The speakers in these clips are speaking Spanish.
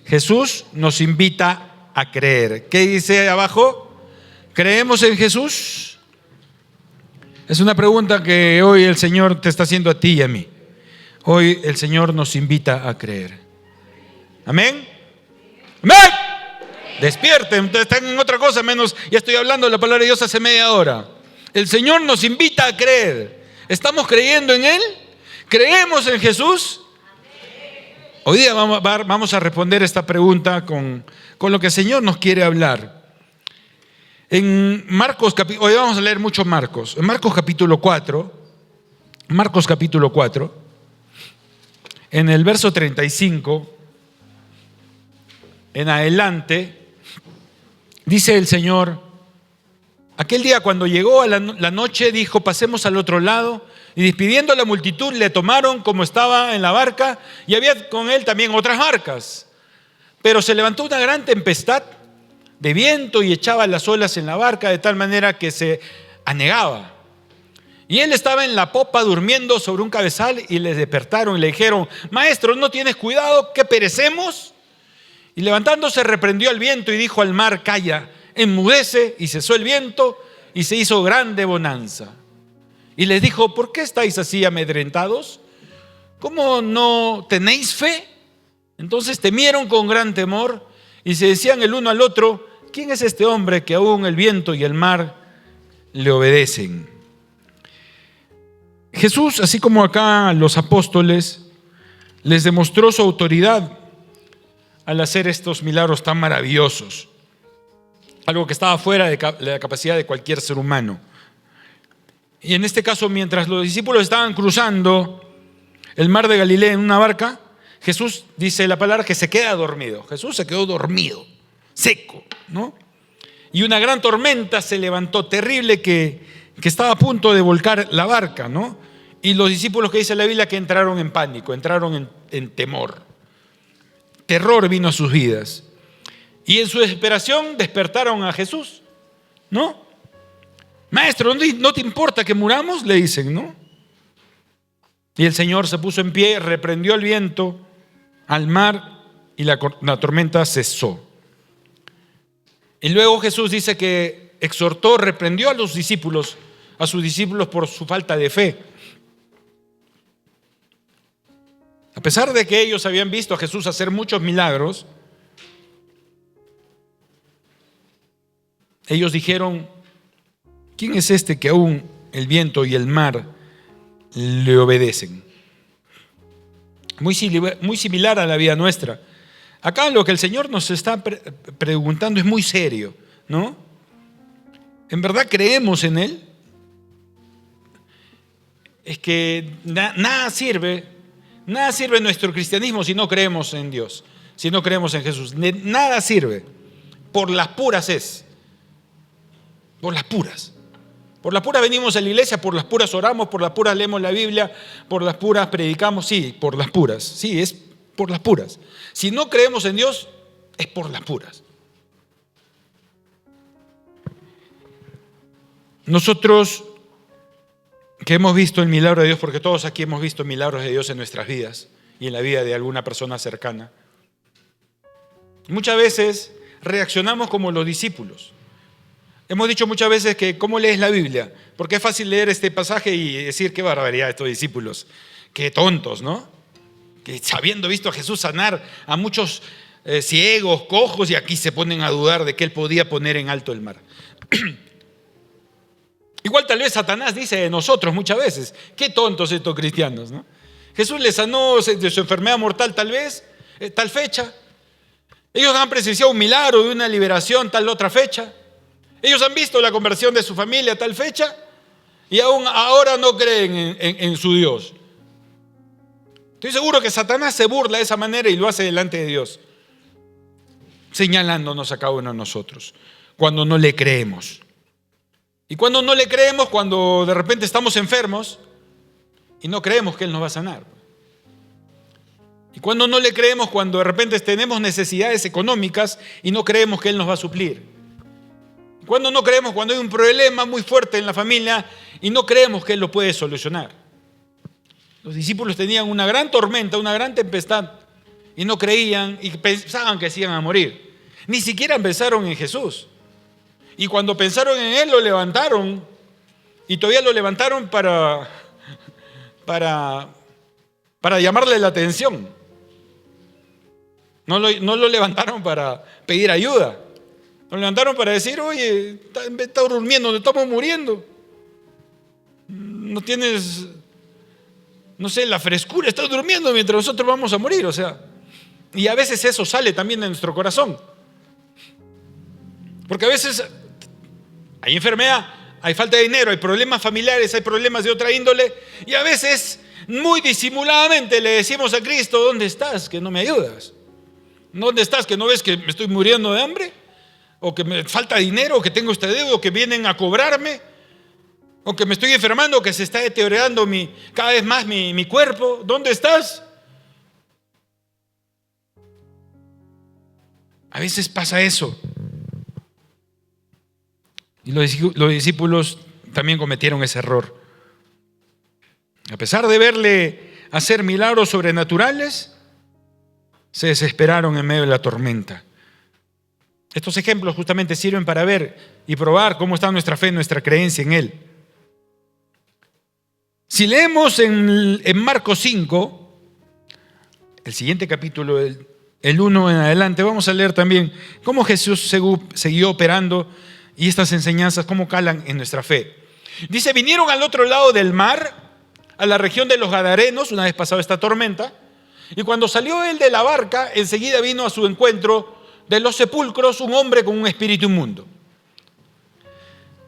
Jesús nos invita a creer. ¿Qué dice abajo? ¿Creemos en Jesús? Es una pregunta que hoy el Señor te está haciendo a ti y a mí. Hoy el Señor nos invita a creer. ¿Amén? ¡Amén! Despierten, están en otra cosa menos, ya estoy hablando de la palabra de Dios hace media hora. El Señor nos invita a creer. ¿Estamos creyendo en Él? ¿Creemos en Jesús? Hoy día vamos a responder esta pregunta con lo que el Señor nos quiere hablar. En Marcos, hoy vamos a leer mucho Marcos. En Marcos capítulo 4, en el verso 35, en adelante, dice el Señor: aquel día cuando llegó a la noche, dijo: pasemos al otro lado. Y despidiendo a la multitud, le tomaron como estaba en la barca, y había con él también otras barcas. Pero se levantó una gran tempestad de viento y echaba las olas en la barca de tal manera que se anegaba. Y él estaba en la popa durmiendo sobre un cabezal, y le despertaron y le dijeron: Maestro, ¿no tienes cuidado que perecemos? Y levantándose reprendió al viento y dijo al mar: calla, enmudece. Y cesó el viento y se hizo grande bonanza. Y les dijo: ¿por qué estáis así amedrentados? ¿Cómo no tenéis fe? Entonces temieron con gran temor y se decían el uno al otro: ¿quién es este hombre que aún el viento y el mar le obedecen? Jesús, así como acá los apóstoles, les demostró su autoridad al hacer estos milagros tan maravillosos, algo que estaba fuera de la capacidad de cualquier ser humano. Y en este caso, mientras los discípulos estaban cruzando el mar de Galilea en una barca, Jesús, dice la palabra, que se queda dormido. Jesús se quedó dormido, seco, ¿no? Y una gran tormenta se levantó, terrible, que estaba a punto de volcar la barca, ¿no? Y los discípulos, que dice la Biblia, que entraron en pánico, entraron en temor. Terror vino a sus vidas. Y en su desesperación despertaron a Jesús, ¿no? Maestro, ¿no te importa que muramos? Le dicen, ¿no? Y el Señor se puso en pie, reprendió al viento, al mar, y la tormenta cesó. Y luego Jesús dice que exhortó, reprendió a sus discípulos por su falta de fe. A pesar de que ellos habían visto a Jesús hacer muchos milagros, ellos dijeron: ¿quién es este que aún el viento y el mar le obedecen? Muy similar a la vida nuestra. Acá lo que el Señor nos está preguntando es muy serio, ¿no? ¿En verdad creemos en Él? Es que nada sirve nuestro cristianismo si no creemos en Dios, si no creemos en Jesús. Nada sirve. Por las puras es. Por las puras. Por las puras venimos a la iglesia, por las puras oramos, por las puras leemos la Biblia, por las puras predicamos, sí, por las puras. Sí, es por las puras. Si no creemos en Dios, es por las puras. Nosotros que hemos visto el milagro de Dios, porque todos aquí hemos visto milagros de Dios en nuestras vidas y en la vida de alguna persona cercana, muchas veces reaccionamos como los discípulos. Hemos dicho muchas veces que ¿cómo lees la Biblia? Porque es fácil leer este pasaje y decir: qué barbaridad estos discípulos, qué tontos, ¿no? Que habiendo visto a Jesús sanar a muchos ciegos, cojos, y aquí se ponen a dudar de que Él podía poner en alto el mar. Igual tal vez Satanás dice de nosotros muchas veces: qué tontos estos cristianos, ¿no? Jesús les sanó de su enfermedad mortal tal vez, tal fecha. Ellos han presenciado un milagro de una liberación tal otra fecha. Ellos han visto la conversión de su familia a tal fecha y aún ahora no creen en su Dios. Estoy seguro que Satanás se burla de esa manera y lo hace delante de Dios, señalándonos a cada uno de nosotros cuando no le creemos. Y cuando no le creemos, cuando de repente estamos enfermos y no creemos que Él nos va a sanar. Y cuando no le creemos, cuando de repente tenemos necesidades económicas y no creemos que Él nos va a suplir. Cuando no creemos, cuando hay un problema muy fuerte en la familia y no creemos que Él lo puede solucionar. Los discípulos tenían una gran tormenta, una gran tempestad, y no creían y pensaban que se iban a morir. Ni siquiera pensaron en Jesús. Y cuando pensaron en Él, lo levantaron, y todavía lo levantaron para llamarle la atención. No lo levantaron para pedir ayuda. Lo levantaron para decir: oye, está durmiendo, nos estamos muriendo. No tienes, no sé, la frescura, estás durmiendo mientras nosotros vamos a morir. O sea, y a veces eso sale también de nuestro corazón. Porque a veces hay enfermedad, hay falta de dinero, hay problemas familiares, hay problemas de otra índole, y a veces muy disimuladamente le decimos a Cristo: ¿dónde estás que no me ayudas? ¿Dónde estás que no ves que me estoy muriendo de hambre? ¿O que me falta dinero? ¿O que tengo este deuda? ¿O que vienen a cobrarme? ¿O que me estoy enfermando? ¿O que se está deteriorando cada vez más mi cuerpo? ¿Dónde estás? A veces pasa eso. Y los discípulos también cometieron ese error. A pesar de verle hacer milagros sobrenaturales, se desesperaron en medio de la tormenta. Estos ejemplos justamente sirven para ver y probar cómo está nuestra fe, nuestra creencia en Él. Si leemos en Marcos 5, el siguiente capítulo, el 1 en adelante, vamos a leer también cómo Jesús siguió operando y estas enseñanzas cómo calan en nuestra fe. Dice: vinieron al otro lado del mar, a la región de los Gadarenos, una vez pasada esta tormenta, y cuando salió él de la barca, enseguida vino a su encuentro de los sepulcros un hombre con un espíritu inmundo,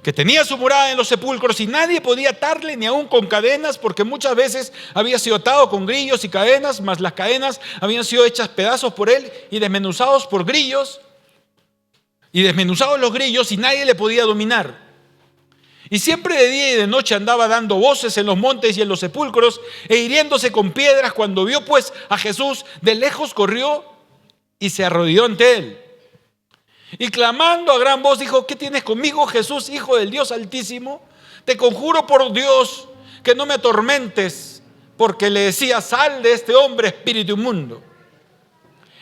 que tenía su morada en los sepulcros, y nadie podía atarle ni aun con cadenas, porque muchas veces había sido atado con grillos y cadenas, mas las cadenas habían sido hechas pedazos por él y desmenuzados por grillos, y desmenuzados los grillos, y nadie le podía dominar. Y siempre de día y de noche andaba dando voces en los montes y en los sepulcros, e hiriéndose con piedras. Cuando vio pues a Jesús, de lejos corrió y se arrodilló ante él. Y clamando a gran voz dijo: ¿qué tienes conmigo, Jesús, Hijo del Dios Altísimo? Te conjuro por Dios que no me atormentes. Porque le decía: sal de este hombre, espíritu inmundo.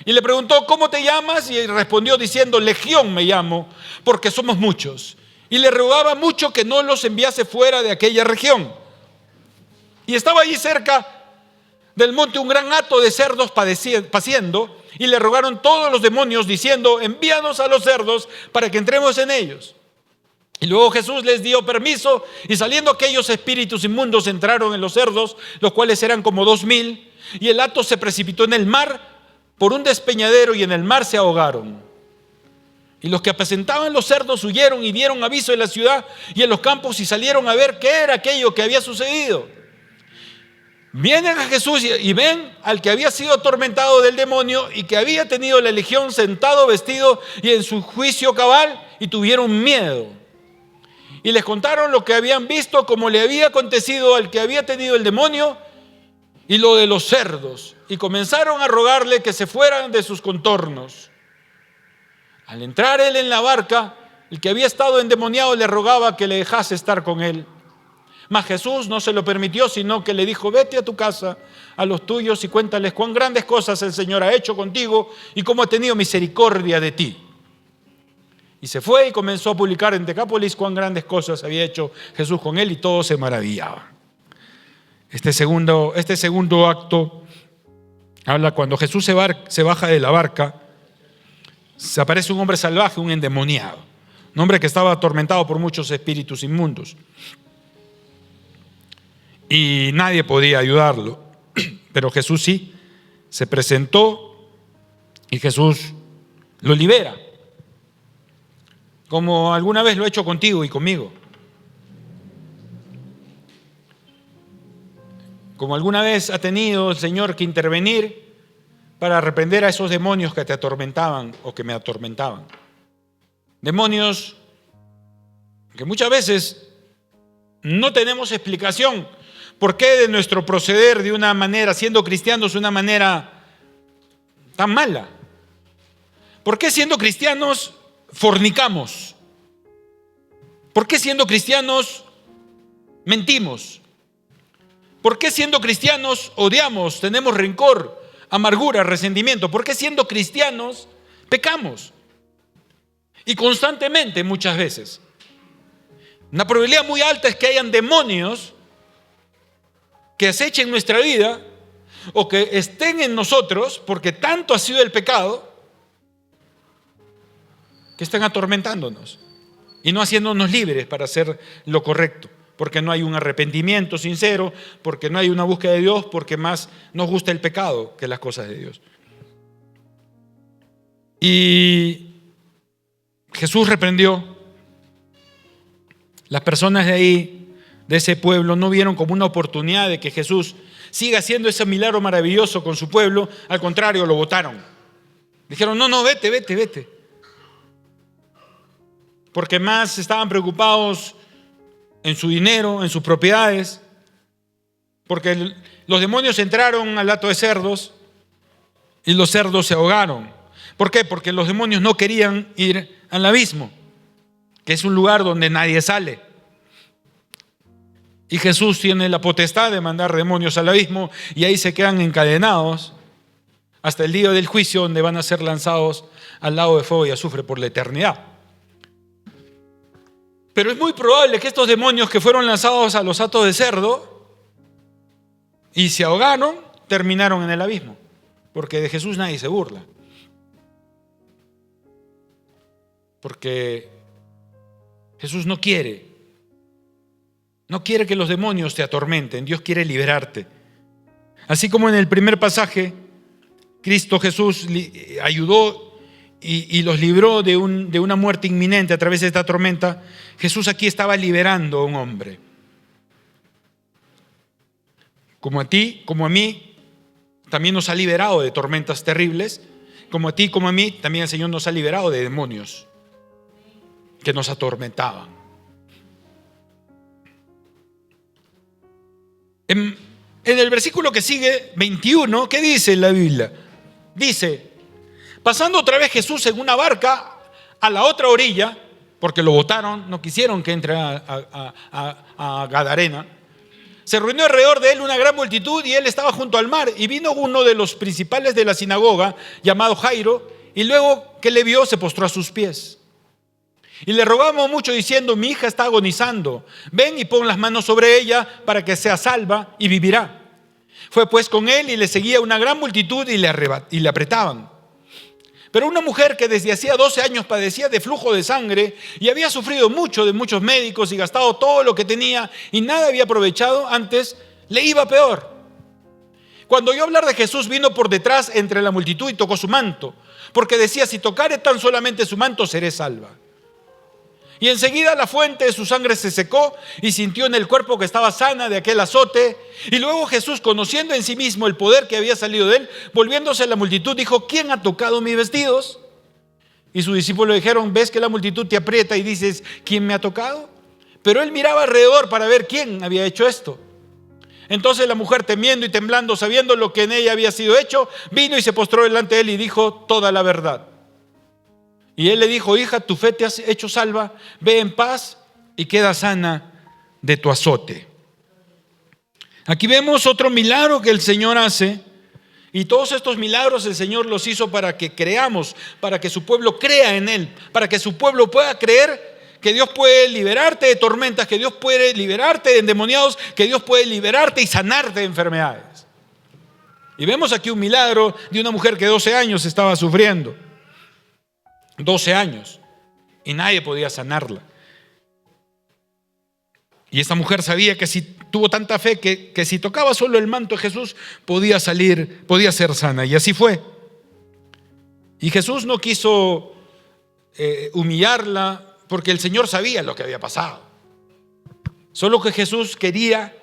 Y le preguntó: ¿cómo te llamas? Y respondió diciendo: Legión me llamo, porque somos muchos. Y le rogaba mucho que no los enviase fuera de aquella región. Y estaba allí cerca del monte un gran hato de cerdos paciendo, y le rogaron todos los demonios diciendo: envíanos a los cerdos para que entremos en ellos. Y luego Jesús les dio permiso, y saliendo aquellos espíritus inmundos entraron en los cerdos, los cuales eran como 2000, y el hato se precipitó en el mar por un despeñadero, y en el mar se ahogaron. Y los que apacentaban los cerdos huyeron y dieron aviso en la ciudad y en los campos, y salieron a ver qué era aquello que había sucedido. Vienen a Jesús y ven al que había sido atormentado del demonio y que había tenido la legión sentado, vestido y en su juicio cabal, y tuvieron miedo. Y les contaron lo que habían visto, como le había acontecido al que había tenido el demonio, y lo de los cerdos, y comenzaron a rogarle que se fueran de sus contornos. Al entrar él en la barca, el que había estado endemoniado le rogaba que le dejase estar con él. Mas Jesús no se lo permitió, sino que le dijo: vete a tu casa, a los tuyos, y cuéntales cuán grandes cosas el Señor ha hecho contigo y cómo ha tenido misericordia de ti. Y se fue y comenzó a publicar en Decápolis cuán grandes cosas había hecho Jesús con él, y todos se maravillaban. Este segundo acto habla cuando Jesús se baja de la barca. Se aparece un hombre salvaje, un endemoniado, un hombre que estaba atormentado por muchos espíritus inmundos, y nadie podía ayudarlo, pero Jesús sí se presentó, y Jesús lo libera, como alguna vez lo ha hecho contigo y conmigo, como alguna vez ha tenido el Señor que intervenir para reprender a esos demonios que te atormentaban o que me atormentaban. Demonios que muchas veces no tenemos explicación por qué de nuestro proceder de una manera, siendo cristianos, de una manera tan mala. ¿Por qué siendo cristianos fornicamos? ¿Por qué siendo cristianos mentimos? ¿Por qué siendo cristianos odiamos, tenemos rencor, amargura, resentimiento, porque siendo cristianos pecamos. Y constantemente, muchas veces. Una probabilidad muy alta es que hayan demonios que acechen nuestra vida o que estén en nosotros, porque tanto ha sido el pecado, que estén atormentándonos y no haciéndonos libres para hacer lo correcto, porque no hay un arrepentimiento sincero, porque no hay una búsqueda de Dios, porque más nos gusta el pecado que las cosas de Dios. Y Jesús reprendió. Las personas de ahí, de ese pueblo, no vieron como una oportunidad de que Jesús siga haciendo ese milagro maravilloso con su pueblo. Al contrario, lo botaron. Dijeron, no, vete. Porque más estaban preocupados en su dinero, en sus propiedades. Porque los demonios entraron al hato de cerdos y los cerdos se ahogaron. ¿Por qué? Porque los demonios no querían ir al abismo, que es un lugar donde nadie sale. Y Jesús tiene la potestad de mandar demonios al abismo y ahí se quedan encadenados hasta el día del juicio, donde van a ser lanzados al lago de fuego y azufre por la eternidad. Pero es muy probable que estos demonios que fueron lanzados a los hatos de cerdo y se ahogaron, terminaron en el abismo, porque de Jesús nadie se burla. Porque Jesús no quiere que los demonios te atormenten. Dios quiere liberarte. Así como en el primer pasaje, Cristo Jesús ayudó y los libró de una muerte inminente a través de esta tormenta. Jesús aquí estaba liberando a un hombre. Como a ti, como a mí, también nos ha liberado de tormentas terribles. Como a ti, como a mí, también el Señor nos ha liberado de demonios que nos atormentaban. En el versículo que sigue, 21, ¿qué dice la Biblia? Dice, pasando otra vez Jesús en una barca a la otra orilla, porque lo botaron, no quisieron que entre a Gadarena, se reunió alrededor de él una gran multitud y él estaba junto al mar, y vino uno de los principales de la sinagoga, llamado Jairo, y luego que le vio se postró a sus pies. Y le rogamos mucho diciendo, mi hija está agonizando, ven y pon las manos sobre ella para que sea salva y vivirá. Fue pues con él y le seguía una gran multitud y le apretaban. Pero una mujer que desde hacía 12 años padecía de flujo de sangre y había sufrido mucho de muchos médicos y gastado todo lo que tenía y nada había aprovechado, antes le iba peor. Cuando oyó hablar de Jesús, vino por detrás entre la multitud y tocó su manto, porque decía, si tocare tan solamente su manto, seré salva. Y enseguida la fuente de su sangre se secó y sintió en el cuerpo que estaba sana de aquel azote. Y luego Jesús, conociendo en sí mismo el poder que había salido de él, volviéndose a la multitud, dijo, ¿quién ha tocado mis vestidos? Y sus discípulos le dijeron, ¿ves que la multitud te aprieta y dices, ¿quién me ha tocado? Pero él miraba alrededor para ver quién había hecho esto. Entonces la mujer, temiendo y temblando, sabiendo lo que en ella había sido hecho, vino y se postró delante de él y dijo toda la verdad. Y él le dijo, hija, tu fe te ha hecho salva, ve en paz y queda sana de tu azote. Aquí vemos otro milagro que el Señor hace, y todos estos milagros el Señor los hizo para que creamos, para que su pueblo crea en Él, para que su pueblo pueda creer que Dios puede liberarte de tormentas, que Dios puede liberarte de endemoniados, que Dios puede liberarte y sanarte de enfermedades. Y vemos aquí un milagro de una mujer que 12 años estaba sufriendo. 12 años y nadie podía sanarla. Y esta mujer sabía que si tuvo tanta fe que si tocaba solo el manto de Jesús podía ser sana, y así fue. Y Jesús no quiso humillarla, porque el Señor sabía lo que había pasado. Solo que Jesús quería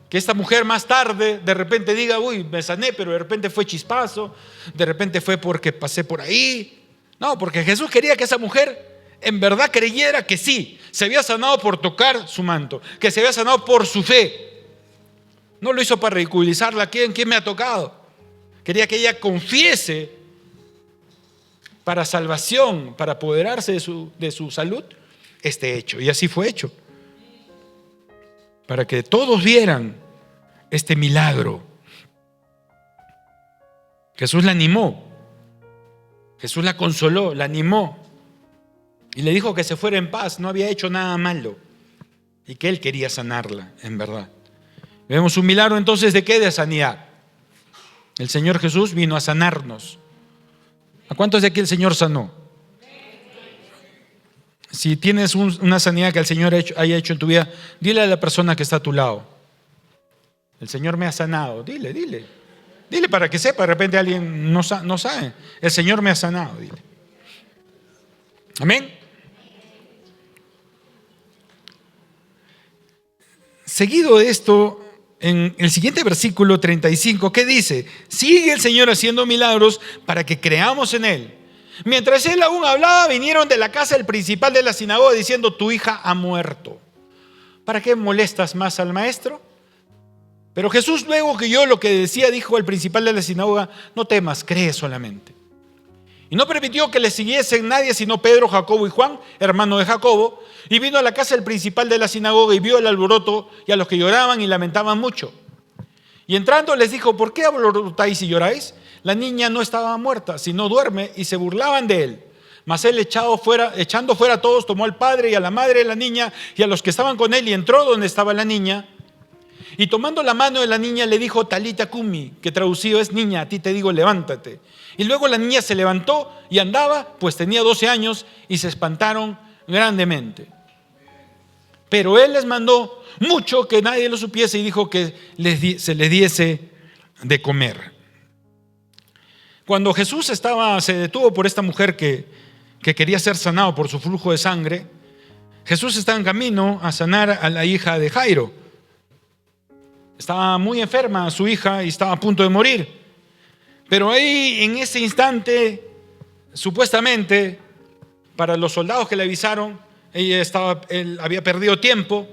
que esta mujer más tarde de repente diga, uy, me sané, pero de repente fue chispazo, de repente fue porque pasé por ahí. No, porque Jesús quería que esa mujer en verdad creyera que sí, se había sanado por tocar su manto, que se había sanado por su fe. No lo hizo para ridiculizarla. ¿Quién me ha tocado? Quería que ella confiese para salvación, para apoderarse de su salud, este hecho. Y así fue hecho. Para que todos vieran este milagro. Jesús la animó, Jesús la consoló, la animó y le dijo que se fuera en paz, no había hecho nada malo y que Él quería sanarla, en verdad. Vemos un milagro entonces ¿de qué? De sanidad. El Señor Jesús vino a sanarnos. ¿A cuántos de aquí el Señor sanó? Si tienes una sanidad que el Señor haya hecho en tu vida, dile a la persona que está a tu lado: el Señor me ha sanado. Dile para que sepa, de repente alguien no sabe. El Señor me ha sanado, dile. Amén. Seguido de esto, en el siguiente versículo 35, ¿qué dice? Sigue el Señor haciendo milagros para que creamos en Él. Mientras Él aún hablaba, vinieron de la casa del principal de la sinagoga diciendo: tu hija ha muerto. ¿Para qué molestas más al maestro? Pero Jesús, luego que oyó lo que decía, dijo al principal de la sinagoga: no temas, cree solamente. Y no permitió que le siguiesen nadie sino Pedro, Jacobo y Juan, hermano de Jacobo, y vino a la casa del principal de la sinagoga y vio el alboroto y a los que lloraban y lamentaban mucho. Y entrando les dijo: ¿por qué alborotáis y lloráis? La niña no estaba muerta, sino duerme. Y se burlaban de él. Mas él, echando fuera a todos, tomó al padre y a la madre de la niña y a los que estaban con él y entró donde estaba la niña. Y tomando la mano de la niña le dijo: Talita cumi, que traducido es: niña, a ti te digo, levántate. Y luego la niña se levantó y andaba, pues tenía 12 años, y se espantaron grandemente. Pero él les mandó mucho que nadie lo supiese y dijo que se les diese de comer. Cuando Jesús se detuvo por esta mujer que quería ser sanado por su flujo de sangre, Jesús estaba en camino a sanar a la hija de Jairo. Estaba muy enferma su hija y estaba a punto de morir. Pero ahí, en ese instante, supuestamente, para los soldados que le avisaron, él había perdido tiempo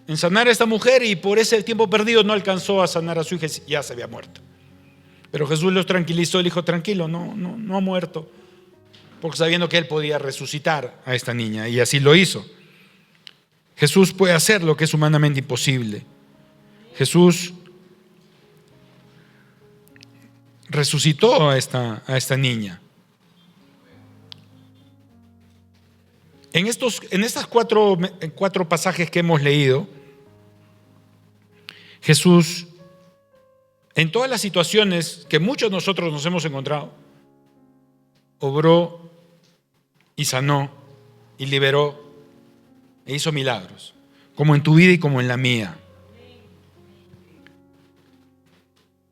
en sanar a esta mujer y por ese tiempo perdido no alcanzó a sanar a su hija, ya se había muerto. Pero Jesús los tranquilizó y le dijo: tranquilo, no ha muerto, porque sabiendo que él podía resucitar a esta niña, y así lo hizo. Jesús puede hacer lo que es humanamente imposible. Jesús resucitó a esta niña. En estas cuatro pasajes que hemos leído, Jesús, en todas las situaciones que muchos de nosotros nos hemos encontrado, obró y sanó y liberó e hizo milagros, como en tu vida y como en la mía.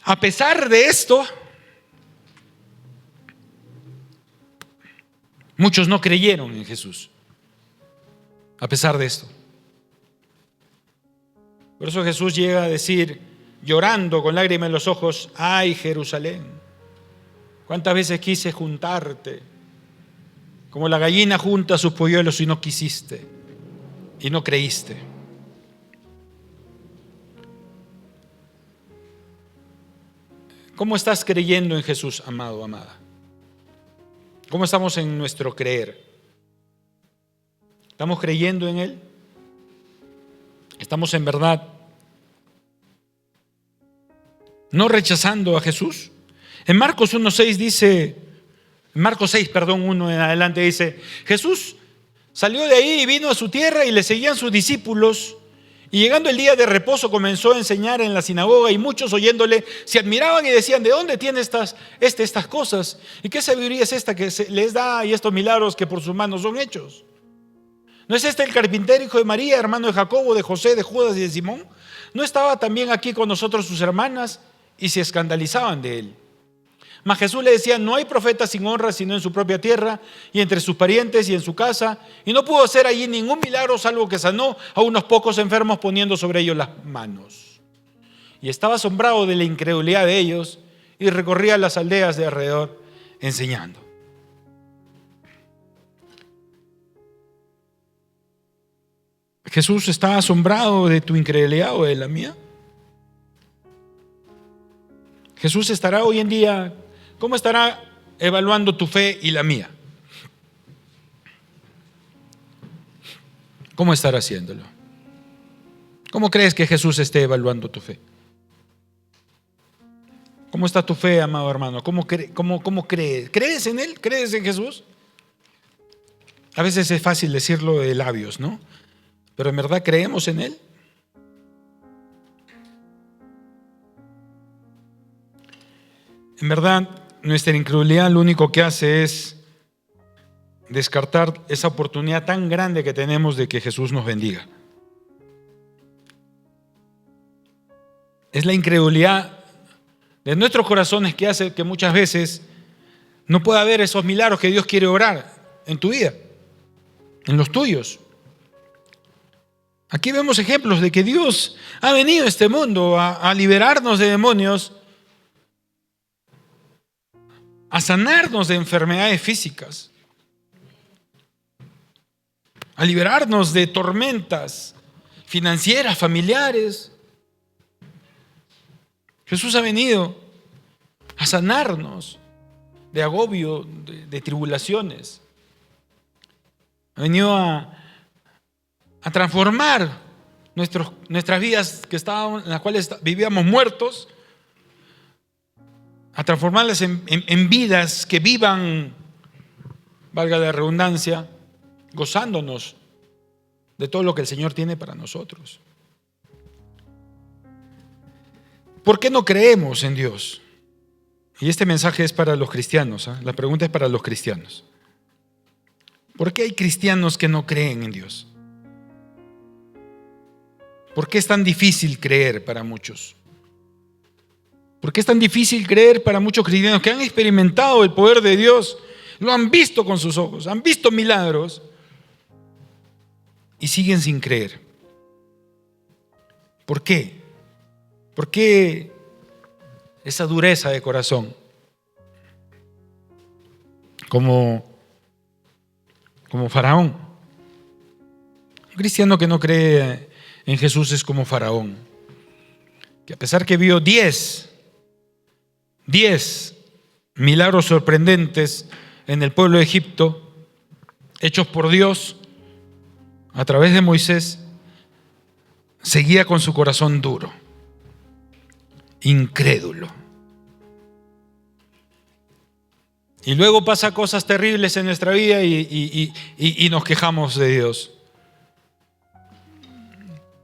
A pesar de esto, muchos no creyeron en Jesús. A pesar de esto. Por eso Jesús llega a decir, llorando con lágrimas en los ojos: ay, Jerusalén, cuántas veces quise juntarte, como la gallina junta sus polluelos, y no quisiste, y no creíste. ¿Cómo estás creyendo en Jesús, amado, amada? ¿Cómo estamos en nuestro creer? ¿Estamos creyendo en Él? ¿Estamos en verdad no rechazando a Jesús? En Marcos 1:6 dice, Marcos 6, 1 en adelante dice: Jesús salió de ahí y vino a su tierra y le seguían sus discípulos. Y llegando el día de reposo comenzó a enseñar en la sinagoga, y muchos oyéndole se admiraban y decían: ¿de dónde tiene estas cosas? ¿Y qué sabiduría es esta que les da, y estos milagros que por sus manos son hechos? ¿No es este el carpintero, hijo de María, hermano de Jacobo, de José, de Judas y de Simón? ¿No estaba también aquí con nosotros sus hermanas? Y se escandalizaban de él. Mas Jesús le decía: no hay profeta sin honra sino en su propia tierra y entre sus parientes y en su casa. Y no pudo hacer allí ningún milagro salvo que sanó a unos pocos enfermos poniendo sobre ellos las manos. Y estaba asombrado de la incredulidad de ellos y recorría las aldeas de alrededor enseñando. ¿Jesús está asombrado de tu incredulidad o de la mía? Jesús estará hoy en día, ¿cómo estará evaluando tu fe y la mía? ¿Cómo estará haciéndolo? ¿Cómo crees que Jesús esté evaluando tu fe? ¿Cómo está tu fe, amado hermano? ¿Cómo crees? ¿Crees en Él? ¿Crees en Jesús? A veces es fácil decirlo de labios, ¿no? Pero ¿en verdad creemos en Él? En verdad, nuestra incredulidad lo único que hace es descartar esa oportunidad tan grande que tenemos de que Jesús nos bendiga. Es la incredulidad de nuestros corazones que hace que muchas veces no pueda haber esos milagros que Dios quiere obrar en tu vida, en los tuyos. Aquí vemos ejemplos de que Dios ha venido a este mundo a liberarnos de demonios, a sanarnos de enfermedades físicas, a liberarnos de tormentas financieras, familiares. Jesús ha venido a sanarnos de agobio, de tribulaciones. Ha venido a transformar nuestras vidas en las cuales vivíamos muertos, a transformarlas en vidas que vivan, valga la redundancia, gozándonos de todo lo que el Señor tiene para nosotros. ¿Por qué no creemos en Dios? Y este mensaje es para los cristianos, ¿eh? La pregunta es para los cristianos. ¿Por qué hay cristianos que no creen en Dios? ¿Por qué es tan difícil creer para muchos? ¿Por qué es tan difícil creer para muchos cristianos que han experimentado el poder de Dios? Lo han visto con sus ojos, han visto milagros y siguen sin creer. ¿Por qué? ¿Por qué esa dureza de corazón? Como Faraón. Un cristiano que no cree en Jesús es como Faraón, que a pesar que vio 10 milagros sorprendentes en el pueblo de Egipto, hechos por Dios a través de Moisés, seguía con su corazón duro, incrédulo. Y luego pasa cosas terribles en nuestra vida y nos quejamos de Dios.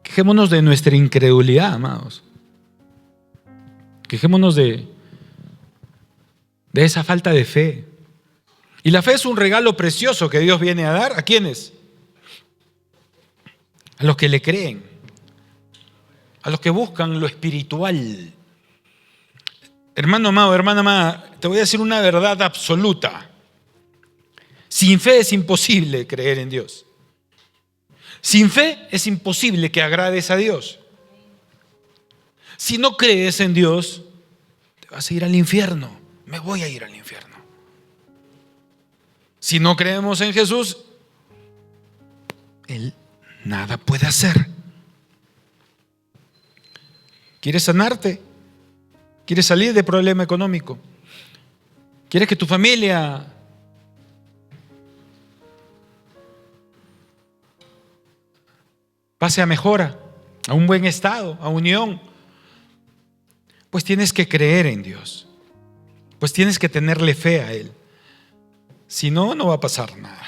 Quejémonos de nuestra incredulidad, amados. Quejémonos de esa falta de fe. Y la fe es un regalo precioso que Dios viene a dar. ¿A quiénes? A los que le creen, a los que buscan lo espiritual. Hermano amado, hermana amada, te voy a decir una verdad absoluta. Sin fe es imposible creer en Dios. Sin fe es imposible que agrades a Dios. Si no crees en Dios, te vas a ir al infierno. Me voy a ir al infierno. Si no creemos en Jesús, Él nada puede hacer. ¿Quieres sanarte? ¿Quieres salir del problema económico? ¿Quieres que tu familia pase a mejora, a un buen estado, a unión? Pues tienes que creer en Dios. Pues tienes que tenerle fe a Él. Si no, no va a pasar nada.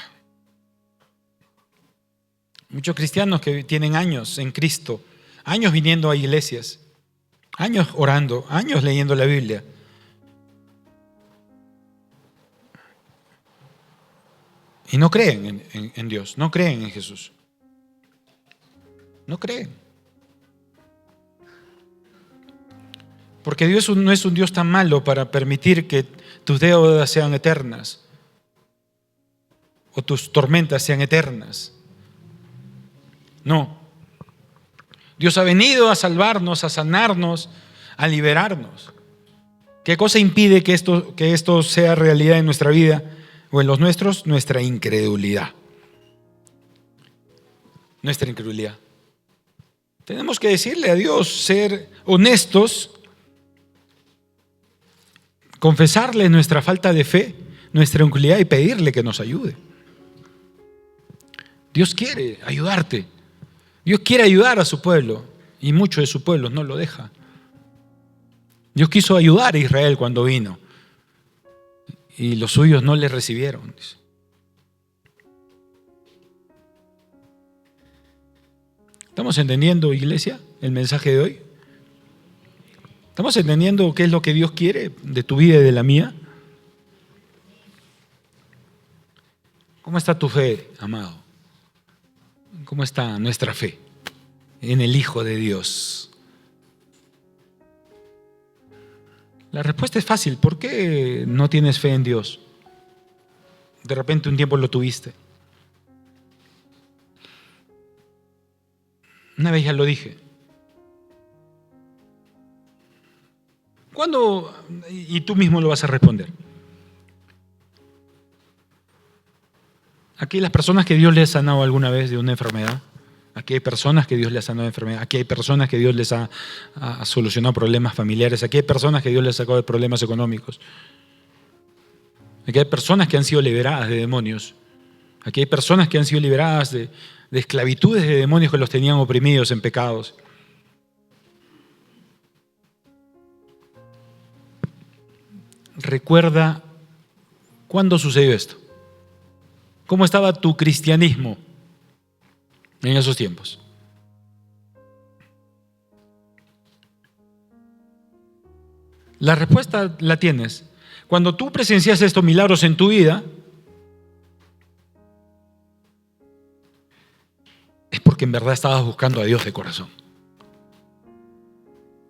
Muchos cristianos que tienen años en Cristo, años viniendo a iglesias, años orando, años leyendo la Biblia, y no creen en Dios, no creen en Jesús. No creen. Porque Dios no es un Dios tan malo para permitir que tus deudas sean eternas o tus tormentas sean eternas. No. Dios ha venido a salvarnos, a sanarnos, a liberarnos. ¿Qué cosa impide que esto sea realidad en nuestra vida o en los nuestros? Nuestra incredulidad. Nuestra incredulidad. Tenemos que decirle a Dios, ser honestos, confesarle nuestra falta de fe, nuestra incredulidad y pedirle que nos ayude. Dios quiere ayudarte. Dios quiere ayudar a su pueblo y mucho de su pueblo no lo deja. Dios quiso ayudar a Israel cuando vino y los suyos no le recibieron. ¿Estamos entendiendo, iglesia, el mensaje de hoy? ¿Estamos entendiendo qué es lo que Dios quiere de tu vida y de la mía? ¿Cómo está tu fe, amado? ¿Cómo está nuestra fe en el Hijo de Dios? La respuesta es fácil. ¿Por qué no tienes fe en Dios? De repente un tiempo lo tuviste. Una vez ya lo dije. ¿Cuándo? Y tú mismo lo vas a responder. Aquí hay las personas que Dios les ha sanado alguna vez de una enfermedad. Aquí hay personas que Dios les ha sanado de enfermedad. Aquí hay personas que Dios les ha solucionado problemas familiares. Aquí hay personas que Dios les ha sacado de problemas económicos. Aquí hay personas que han sido liberadas de demonios. Aquí hay personas que han sido liberadas de esclavitudes de demonios que los tenían oprimidos en pecados. Recuerda cuándo sucedió esto. ¿Cómo estaba tu cristianismo en esos tiempos? La respuesta la tienes. Cuando tú presencias estos milagros en tu vida, es porque en verdad estabas buscando a Dios de corazón.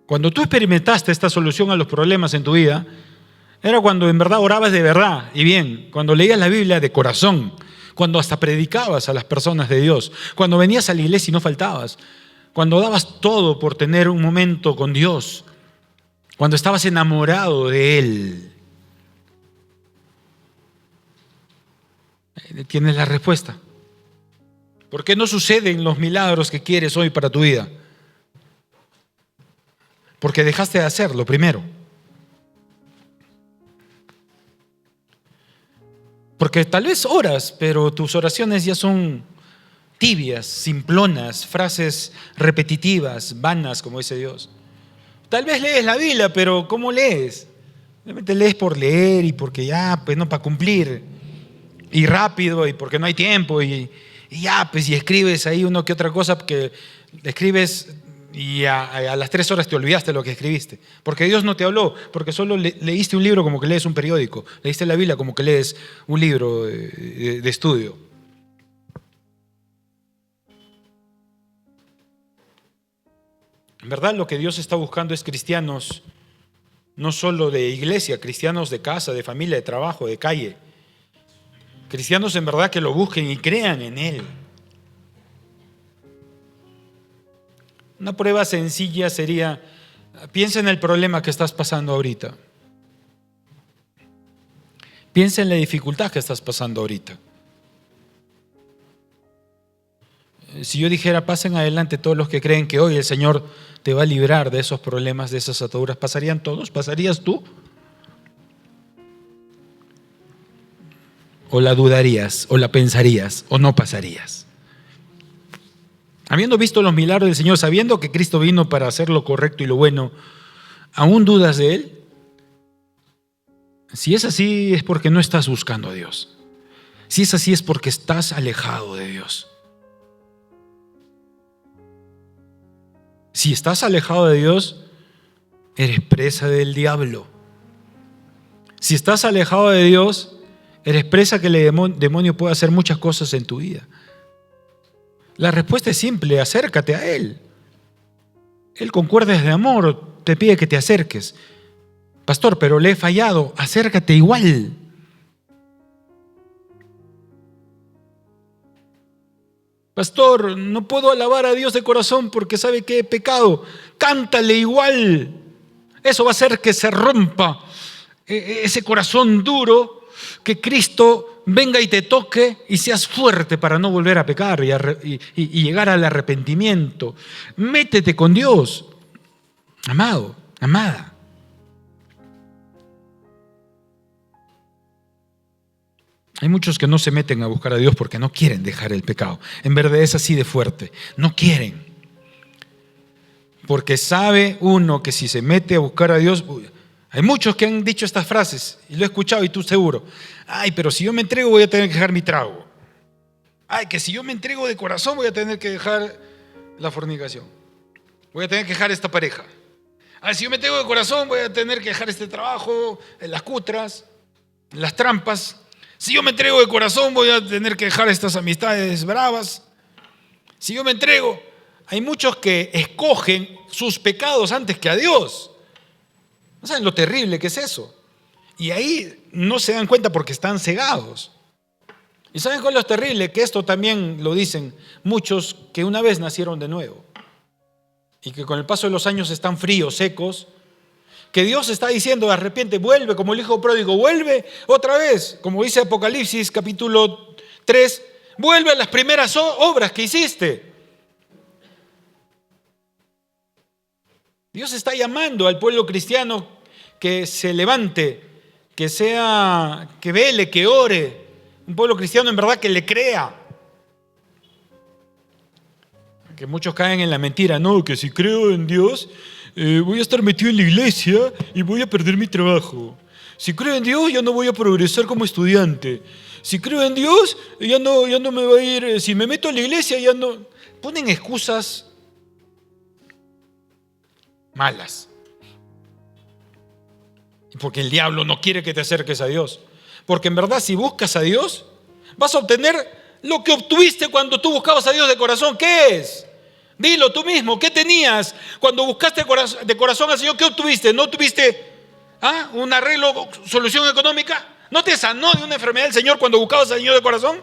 Cuando tú experimentaste esta solución a los problemas en tu vida, era cuando en verdad orabas de verdad y bien, cuando leías la Biblia de corazón, cuando hasta predicabas a las personas de Dios, cuando venías a la iglesia y no faltabas, cuando dabas todo por tener un momento con Dios, cuando estabas enamorado de Él. Tienes la respuesta. ¿Por qué no suceden los milagros que quieres hoy para tu vida? Porque dejaste de hacerlo primero. Porque tal vez oras, pero tus oraciones ya son tibias, simplonas, frases repetitivas, vanas, como dice Dios. Tal vez lees la Biblia, pero ¿cómo lees? Realmente lees por leer y porque ya, pues no, para cumplir. Y rápido, y porque no hay tiempo, y ya, pues y escribes ahí uno que otra cosa, que escribes y a las 3 horas te olvidaste lo que escribiste. Porque Dios no te habló, porque solo leíste un libro como que lees un periódico, leíste la Biblia como que lees un libro de estudio. En verdad lo que Dios está buscando es cristianos, no solo de iglesia, cristianos de casa, de familia, de trabajo, de calle. Cristianos en verdad que lo busquen y crean en Él. Una prueba sencilla sería, piensa en el problema que estás pasando ahorita. Piensa en la dificultad que estás pasando ahorita. Si yo dijera, pasen adelante todos los que creen que hoy el Señor te va a librar de esos problemas, de esas ataduras, ¿pasarían todos? ¿Pasarías tú? ¿O la dudarías? ¿O la pensarías? ¿O no pasarías? Habiendo visto los milagros del Señor, sabiendo que Cristo vino para hacer lo correcto y lo bueno, ¿aún dudas de Él? Si es así, es porque no estás buscando a Dios. Si es así, es porque estás alejado de Dios. Si estás alejado de Dios, eres presa del diablo. Si estás alejado de Dios, eres presa que el demonio puede hacer muchas cosas en tu vida. La respuesta es simple, acércate a Él. Él con cuerdas de amor te pide que te acerques. Pastor, pero le he fallado, acércate igual. Pastor, no puedo alabar a Dios de corazón porque sabe que he pecado. Cántale igual. Eso va a hacer que se rompa ese corazón duro, que Cristo venga y te toque y seas fuerte para no volver a pecar y llegar al arrepentimiento. Métete con Dios, amado, amada. Hay muchos que no se meten a buscar a Dios porque no quieren dejar el pecado. En verdad es así de fuerte. No quieren. Porque sabe uno que si se mete a buscar a Dios, hay muchos que han dicho estas frases, y lo he escuchado y tú seguro. Ay, pero si yo me entrego voy a tener que dejar mi trago. Ay, que si yo me entrego de corazón voy a tener que dejar la fornicación. Voy a tener que dejar esta pareja. Ay, si yo me entrego de corazón voy a tener que dejar este trabajo, las cutras, las trampas. Si yo me entrego de corazón voy a tener que dejar estas amistades bravas. Si yo me entrego, hay muchos que escogen sus pecados antes que a Dios. ¿No saben lo terrible que es eso? Y ahí no se dan cuenta porque están cegados. ¿Y saben cuál es lo terrible? Que esto también lo dicen muchos que una vez nacieron de nuevo y que con el paso de los años están fríos, secos, que Dios está diciendo: arrepiente, vuelve, como el hijo pródigo, vuelve otra vez, como dice Apocalipsis capítulo 3, vuelve a las primeras obras que hiciste. Dios está llamando al pueblo cristiano que se levante, que vele, que ore. Un pueblo cristiano en verdad que le crea. Que muchos caen en la mentira, no, que si creo en Dios, voy a estar metido en la iglesia y voy a perder mi trabajo. Si creo en Dios, ya no voy a progresar como estudiante. Si creo en Dios, ya no me va a ir, si me meto en la iglesia, ya no. Ponen excusas malas. Porque el diablo no quiere que te acerques a Dios. Porque en verdad, si buscas a Dios, vas a obtener lo que obtuviste cuando tú buscabas a Dios de corazón. ¿Qué es? Dilo tú mismo. ¿Qué tenías cuando buscaste de corazón al Señor? ¿Qué obtuviste? ¿No tuviste un arreglo, solución económica? ¿No te sanó de una enfermedad el Señor cuando buscabas al Señor de corazón?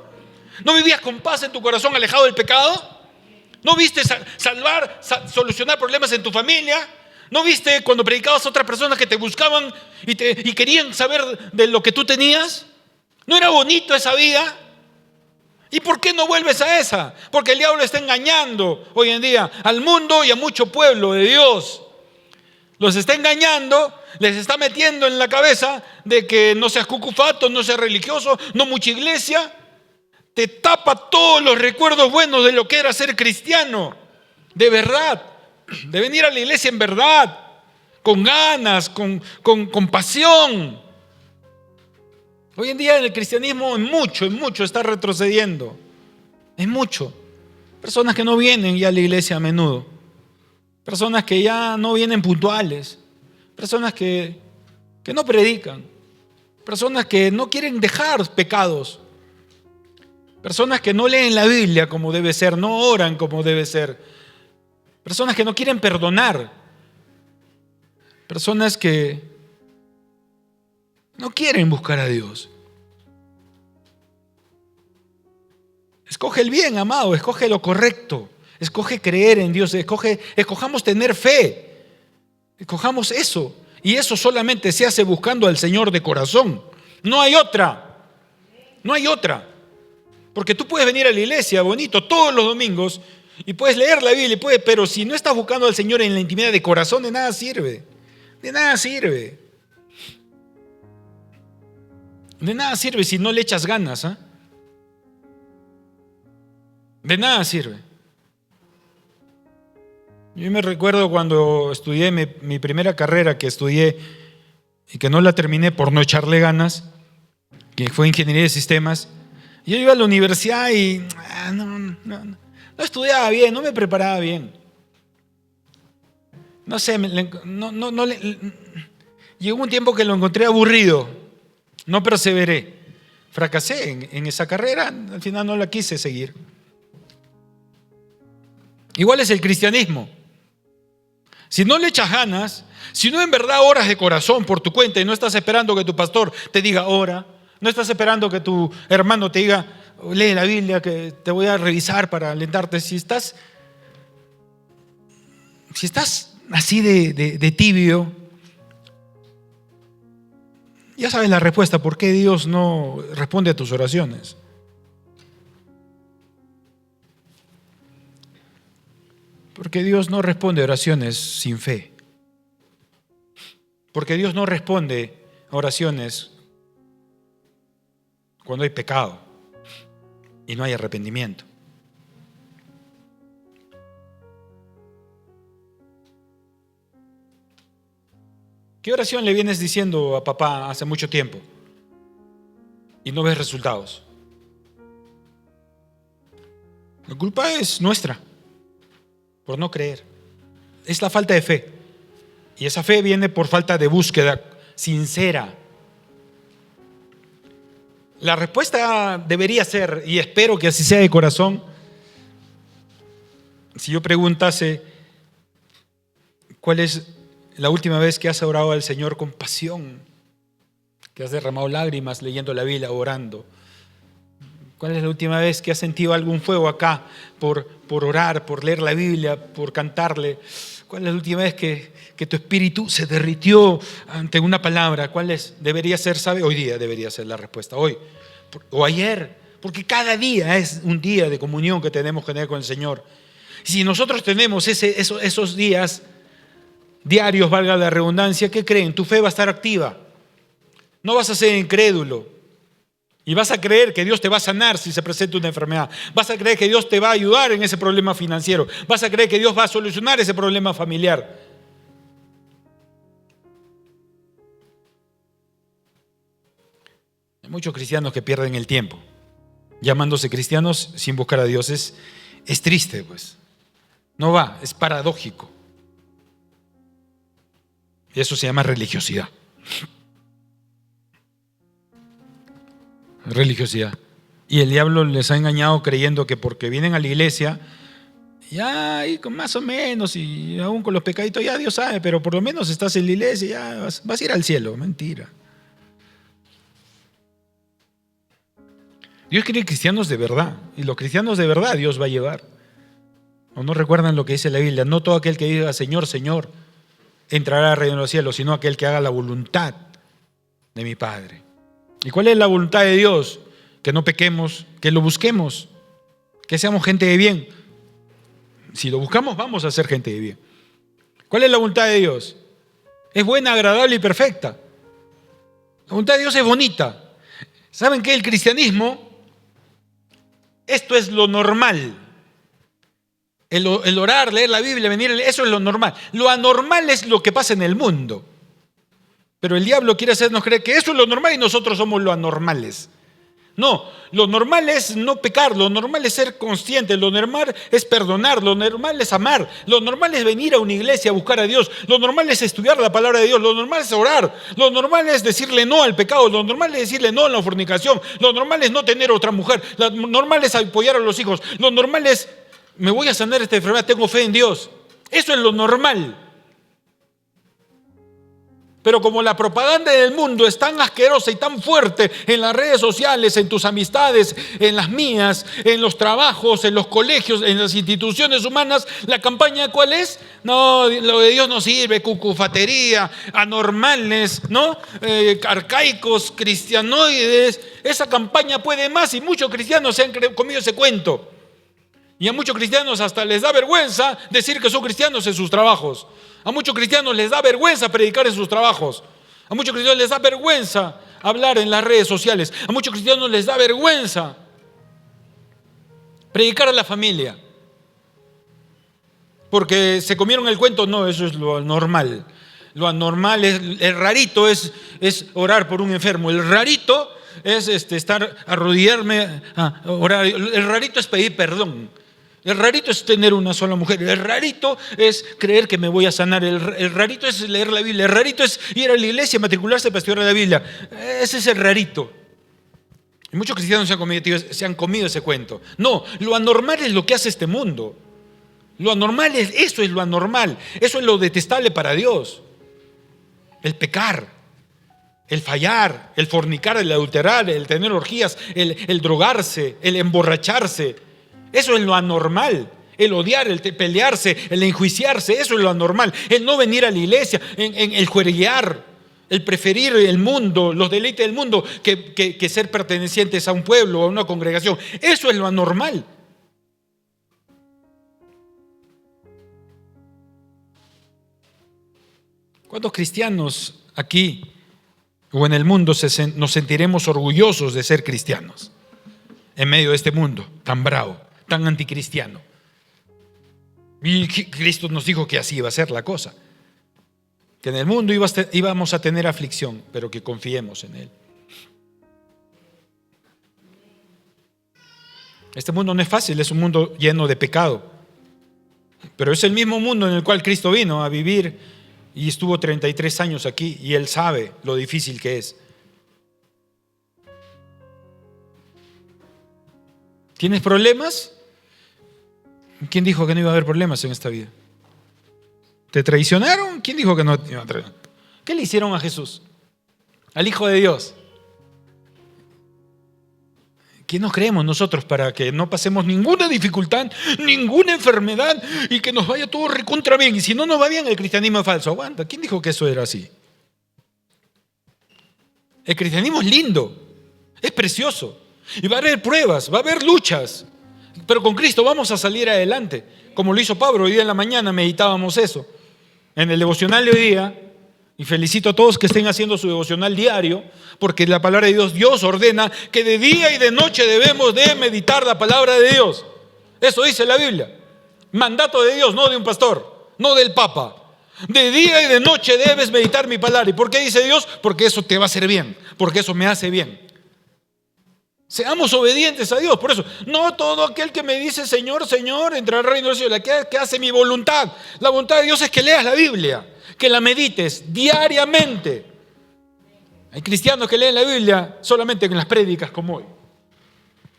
¿No vivías con paz en tu corazón, alejado del pecado? ¿No viste solucionar problemas en tu familia? ¿No viste cuando predicabas a otras personas que te buscaban y querían saber de lo que tú tenías? ¿No era bonito esa vida? ¿Y por qué no vuelves a esa? Porque el diablo está engañando hoy en día al mundo y a mucho pueblo de Dios. Los está engañando, les está metiendo en la cabeza de que no seas cucufato, no seas religioso, no mucha iglesia. Te tapa todos los recuerdos buenos de lo que era ser cristiano, de verdad, de venir a la iglesia en verdad, con ganas, con pasión. Hoy en día el cristianismo en mucho está retrocediendo, en mucho. Personas que no vienen ya a la iglesia a menudo, personas que ya no vienen puntuales, personas que no predican, personas que no quieren dejar pecados, personas que no leen la Biblia como debe ser, no oran como debe ser, personas que no quieren perdonar, personas que no quieren buscar a Dios. Escoge el bien, amado, escoge lo correcto, escoge creer en Dios, escojamos tener fe, escojamos eso. Y eso solamente se hace buscando al Señor de corazón. No hay otra, no hay otra. Porque tú puedes venir a la iglesia, bonito, todos los domingos, y puedes leer la Biblia, pero si no estás buscando al Señor en la intimidad de corazón, de nada sirve. De nada sirve. De nada sirve si no le echas ganas, ¿eh? De nada sirve. Yo me recuerdo cuando estudié mi primera carrera que estudié y que no la terminé por no echarle ganas, que fue ingeniería de sistemas. Yo iba a la universidad y no estudiaba bien, no me preparaba bien. No sé, llegó un tiempo que lo encontré aburrido, no perseveré, fracasé en esa carrera, al final no la quise seguir. Igual es el cristianismo. Si no le echas ganas, si no en verdad oras de corazón por tu cuenta y no estás esperando que tu pastor te diga ora, no estás esperando que tu hermano te diga lee la Biblia que te voy a revisar para alentarte, si estás así de tibio, ya sabes la respuesta, ¿por qué Dios no responde a tus oraciones? Porque Dios no responde a oraciones sin fe. Porque Dios no responde a oraciones cuando hay pecado y no hay arrepentimiento. ¿Qué oración le vienes diciendo a papá hace mucho tiempo y no ves resultados? La culpa es nuestra por no creer. Es la falta de fe. Y esa fe viene por falta de búsqueda sincera. La respuesta debería ser, y espero que así sea de corazón, si yo preguntase, ¿cuál es la última vez que has orado al Señor con pasión? Que has derramado lágrimas leyendo la Biblia, orando. ¿Cuál es la última vez que has sentido algún fuego acá por orar, por leer la Biblia, por cantarle? ¿Cuál es la última vez que tu espíritu se derritió ante una palabra? ¿Cuál es? Debería ser, ¿sabe? Hoy día debería ser la respuesta. Hoy o ayer. Porque cada día es un día de comunión que tenemos que tener con el Señor. Si nosotros tenemos esos días diarios, valga la redundancia, ¿qué creen? Tu fe va a estar activa. No vas a ser incrédulo. Y vas a creer que Dios te va a sanar si se presenta una enfermedad. Vas a creer que Dios te va a ayudar en ese problema financiero. Vas a creer que Dios va a solucionar ese problema familiar. Hay muchos cristianos que pierden el tiempo llamándose cristianos sin buscar a Dios. Es triste, pues. No va, es paradójico. Y eso se llama religiosidad. Religiosidad. Y el diablo les ha engañado creyendo que porque vienen a la iglesia, ya y con más o menos, y aún con los pecaditos, ya Dios sabe, pero por lo menos estás en la iglesia, ya vas a ir al cielo. Mentira. Dios quiere cristianos de verdad, y los cristianos de verdad Dios va a llevar. ¿O no recuerdan lo que dice la Biblia? No todo aquel que diga Señor, Señor, entrará al reino de los cielos, sino aquel que haga la voluntad de mi Padre. ¿Y cuál es la voluntad de Dios? Que no pequemos, que lo busquemos, que seamos gente de bien. Si lo buscamos, vamos a ser gente de bien. ¿Cuál es la voluntad de Dios? Es buena, agradable y perfecta. La voluntad de Dios es bonita. ¿Saben qué? El cristianismo, esto es lo normal. El orar, leer la Biblia, venir, eso es lo normal. Lo anormal es lo que pasa en el mundo. Pero el diablo quiere hacernos creer que eso es lo normal y nosotros somos lo anormales. No, lo normal es no pecar, lo normal es ser consciente, lo normal es perdonar, lo normal es amar, lo normal es venir a una iglesia a buscar a Dios, lo normal es estudiar la palabra de Dios, lo normal es orar, lo normal es decirle no al pecado, lo normal es decirle no a la fornicación, lo normal es no tener otra mujer, lo normal es apoyar a los hijos, lo normal es me voy a sanar esta enfermedad, tengo fe en Dios. Eso es lo normal. Pero como la propaganda del mundo es tan asquerosa y tan fuerte en las redes sociales, en tus amistades, en las mías, en los trabajos, en los colegios, en las instituciones humanas, ¿la campaña cuál es? No, lo de Dios no sirve, cucufatería, anormales, ¿no? Arcaicos, cristianoides. Esa campaña puede más y muchos cristianos se han comido ese cuento. Y a muchos cristianos hasta les da vergüenza decir que son cristianos en sus trabajos. A muchos cristianos les da vergüenza predicar en sus trabajos. A muchos cristianos les da vergüenza hablar en las redes sociales. A muchos cristianos les da vergüenza predicar a la familia. Porque se comieron el cuento. No, eso es lo normal. Lo anormal, el rarito es orar por un enfermo. El rarito es estar, arrodillarme a orar. El rarito es pedir perdón. El rarito es tener una sola mujer. El rarito es creer que me voy a sanar. El rarito es leer la Biblia. El rarito es ir a la iglesia, matricularse para estudiar la Biblia. Ese es el rarito. Y muchos cristianos se han comido ese cuento. No, lo anormal es lo que hace este mundo. Lo anormal es, eso es lo anormal. Eso es lo detestable para Dios. El pecar, el fallar, el fornicar, el adulterar, el tener orgías, el drogarse, el emborracharse. Eso es lo anormal. El odiar, el pelearse, el enjuiciarse, eso es lo anormal. El no venir a la iglesia, el juerguear, el preferir el mundo, los deleites del mundo, que ser pertenecientes a un pueblo o a una congregación. Eso es lo anormal. ¿Cuántos cristianos aquí o en el mundo nos sentiremos orgullosos de ser cristianos en medio de este mundo tan bravo, tan anticristiano? Y Cristo nos dijo que así iba a ser la cosa. que en el mundo íbamos a tener aflicción, pero que confiemos en Él. Este mundo no es fácil, es un mundo lleno de pecado, pero es el mismo mundo en el cual Cristo vino a vivir y estuvo 33 años aquí, y Él sabe lo difícil que es. ¿Tienes problemas? ¿Quién dijo que no iba a haber problemas en esta vida? ¿Te traicionaron? ¿Quién dijo que no iba a traicionar? ¿Qué le hicieron a Jesús? Al Hijo de Dios. ¿Qué nos creemos nosotros para que no pasemos ninguna dificultad, ninguna enfermedad y que nos vaya todo recontra bien? Y si no nos va bien, el cristianismo es falso. Aguanta, ¿quién dijo que eso era así? El cristianismo es lindo, es precioso. Y va a haber pruebas, va a haber luchas. Pero con Cristo vamos a salir adelante. Como lo hizo Pablo, hoy día en la mañana meditábamos eso. En el devocional de hoy día, y felicito a todos que estén haciendo su devocional diario, porque la palabra de Dios ordena que de día y de noche debemos de meditar la palabra de Dios. Eso dice la Biblia. Mandato de Dios, no de un pastor, no del Papa. De día y de noche debes meditar mi palabra. ¿Y por qué dice Dios? Porque eso te va a hacer bien, porque eso me hace bien. Seamos obedientes a Dios. Por eso, no todo aquel que me dice Señor, Señor, entrará al reino de los cielos, que hace mi voluntad. La voluntad de Dios es que leas la Biblia, que la medites diariamente. Hay cristianos que leen la Biblia solamente en las prédicas como hoy.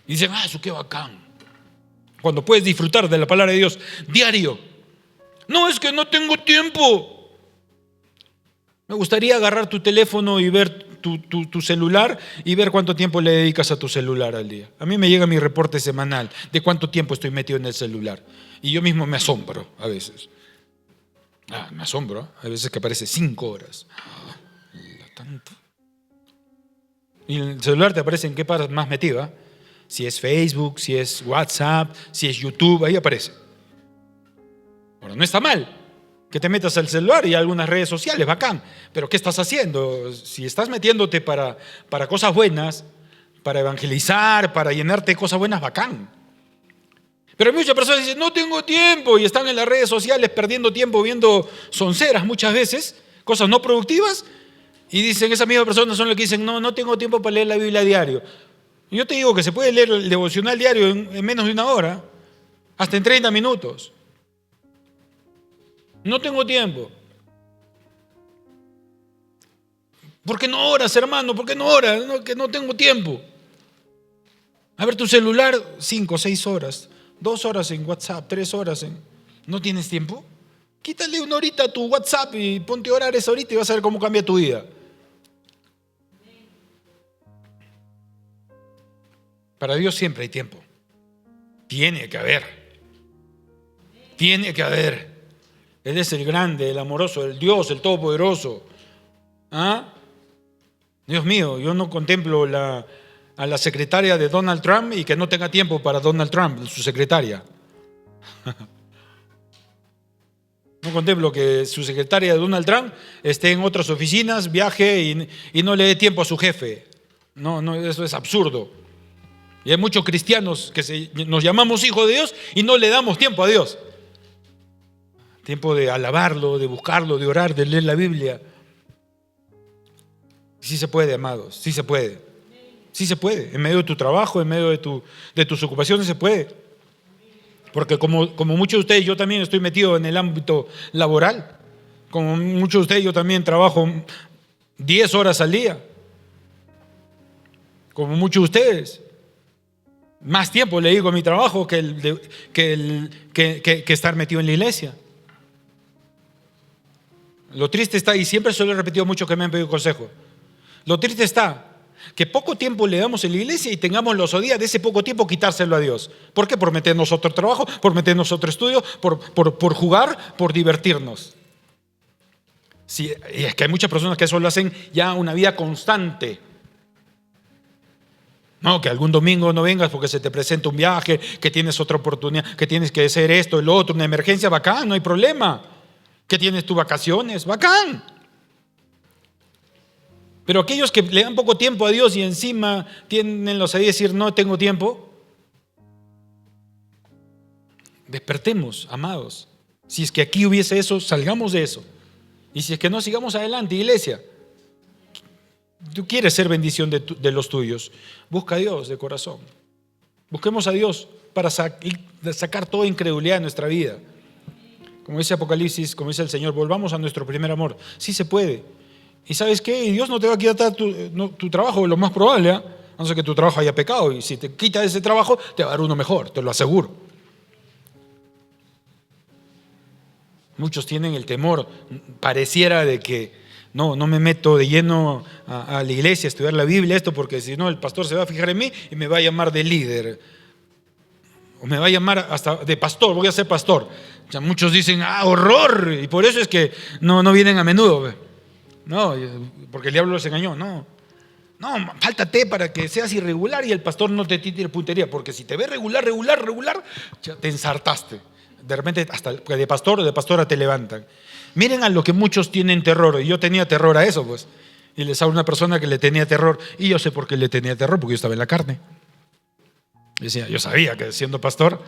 Y dicen, eso qué bacán. Cuando puedes disfrutar de la palabra de Dios diario. No, es que no tengo tiempo. Me gustaría agarrar tu teléfono y ver tu celular y ver cuánto tiempo le dedicas a tu celular al día. A mí me llega mi reporte semanal de cuánto tiempo estoy metido en el celular. Y yo mismo me asombro a veces. Me asombro. A veces que aparece 5 horas. ¿Tanto? Y en el celular te aparece en qué paras más metido. Si es Facebook, si es WhatsApp, si es YouTube, ahí aparece. Bueno, no está mal que te metas al celular y a algunas redes sociales, bacán. Pero ¿qué estás haciendo? Si estás metiéndote para cosas buenas, para evangelizar, para llenarte de cosas buenas, bacán. Pero hay muchas personas que dicen, no tengo tiempo, y están en las redes sociales perdiendo tiempo viendo sonceras muchas veces, cosas no productivas, y dicen, esas mismas personas son las que dicen, no tengo tiempo para leer la Biblia a diario. Y yo te digo que se puede leer el devocional diario en menos de 1 hora, hasta en 30 minutos. No tengo tiempo. ¿Por qué no oras, hermano? ¿Por qué no oras? No, que no tengo tiempo. A ver tu celular, 5, 6 horas, 2 horas en WhatsApp, 3 horas en... ¿No tienes tiempo? Quítale 1 horita a tu WhatsApp y ponte a orar esa horita y vas a ver cómo cambia tu vida. Para Dios siempre hay tiempo. Tiene que haber. Tiene que haber. Él es el grande, el amoroso, el Dios, el todopoderoso. Dios mío, yo no contemplo a la secretaria de Donald Trump y que no tenga tiempo para Donald Trump, su secretaria. No contemplo que su secretaria de Donald Trump esté en otras oficinas, viaje y no le dé tiempo a su jefe. No, eso es absurdo. Y hay muchos cristianos que nos llamamos hijos de Dios y no le damos tiempo a Dios. Tiempo de alabarlo, de buscarlo, de orar, de leer la Biblia. Sí se puede, amados, sí se puede. Sí se puede, en medio de tu trabajo, en medio de tus ocupaciones se puede. Porque como muchos de ustedes, yo también estoy metido en el ámbito laboral. Como muchos de ustedes, yo también trabajo 10 horas al día. Como muchos de ustedes. Más tiempo le digo a mi trabajo que estar metido en la iglesia. Lo triste está, y siempre se lo he repetido mucho que me han pedido consejo. Lo triste está que poco tiempo le damos en la iglesia y tengamos la osadía de ese poco tiempo quitárselo a Dios. ¿Por qué? Por meternos otro trabajo, por meternos otro estudio, por jugar, por divertirnos. Sí, y es que hay muchas personas que eso lo hacen ya una vida constante. No, que algún domingo no vengas porque se te presenta un viaje, que tienes otra oportunidad, que tienes que hacer esto, el otro, una emergencia, bacán, no hay problema. Que tienes tus vacaciones, bacán. Pero aquellos que le dan poco tiempo a Dios y encima tienen la osadía de decir no tengo tiempo, despertemos, amados. Si es que aquí hubiese eso, salgamos de eso. Y si es que no, sigamos adelante, iglesia. Tú quieres ser bendición de los tuyos. Busca a Dios de corazón. Busquemos a Dios para sacar toda incredulidad de nuestra vida. Como dice Apocalipsis, como dice el Señor, volvamos a nuestro primer amor. Sí se puede. ¿Y sabes qué? Dios no te va a quitar tu trabajo, lo más probable, ¿eh? A no ser que tu trabajo haya pecado. Y si te quita ese trabajo, te va a dar uno mejor, te lo aseguro. Muchos tienen el temor, pareciera de que no me meto de lleno a la iglesia a estudiar la Biblia, esto, porque si no el pastor se va a fijar en mí y me va a llamar de líder. O me va a llamar hasta de pastor, voy a ser pastor. O sea, muchos dicen, horror, y por eso es que no vienen a menudo. No, porque el diablo los engañó. No, fáltate para que seas irregular y el pastor no te tire puntería, porque si te ve regular, ya te ensartaste. De repente hasta de pastor o de pastora te levantan. Miren a lo que muchos tienen terror, y yo tenía terror a eso, pues. Y les hablo a una persona que le tenía terror, y yo sé por qué le tenía terror, porque yo estaba en la carne. Decía, yo sabía que siendo pastor,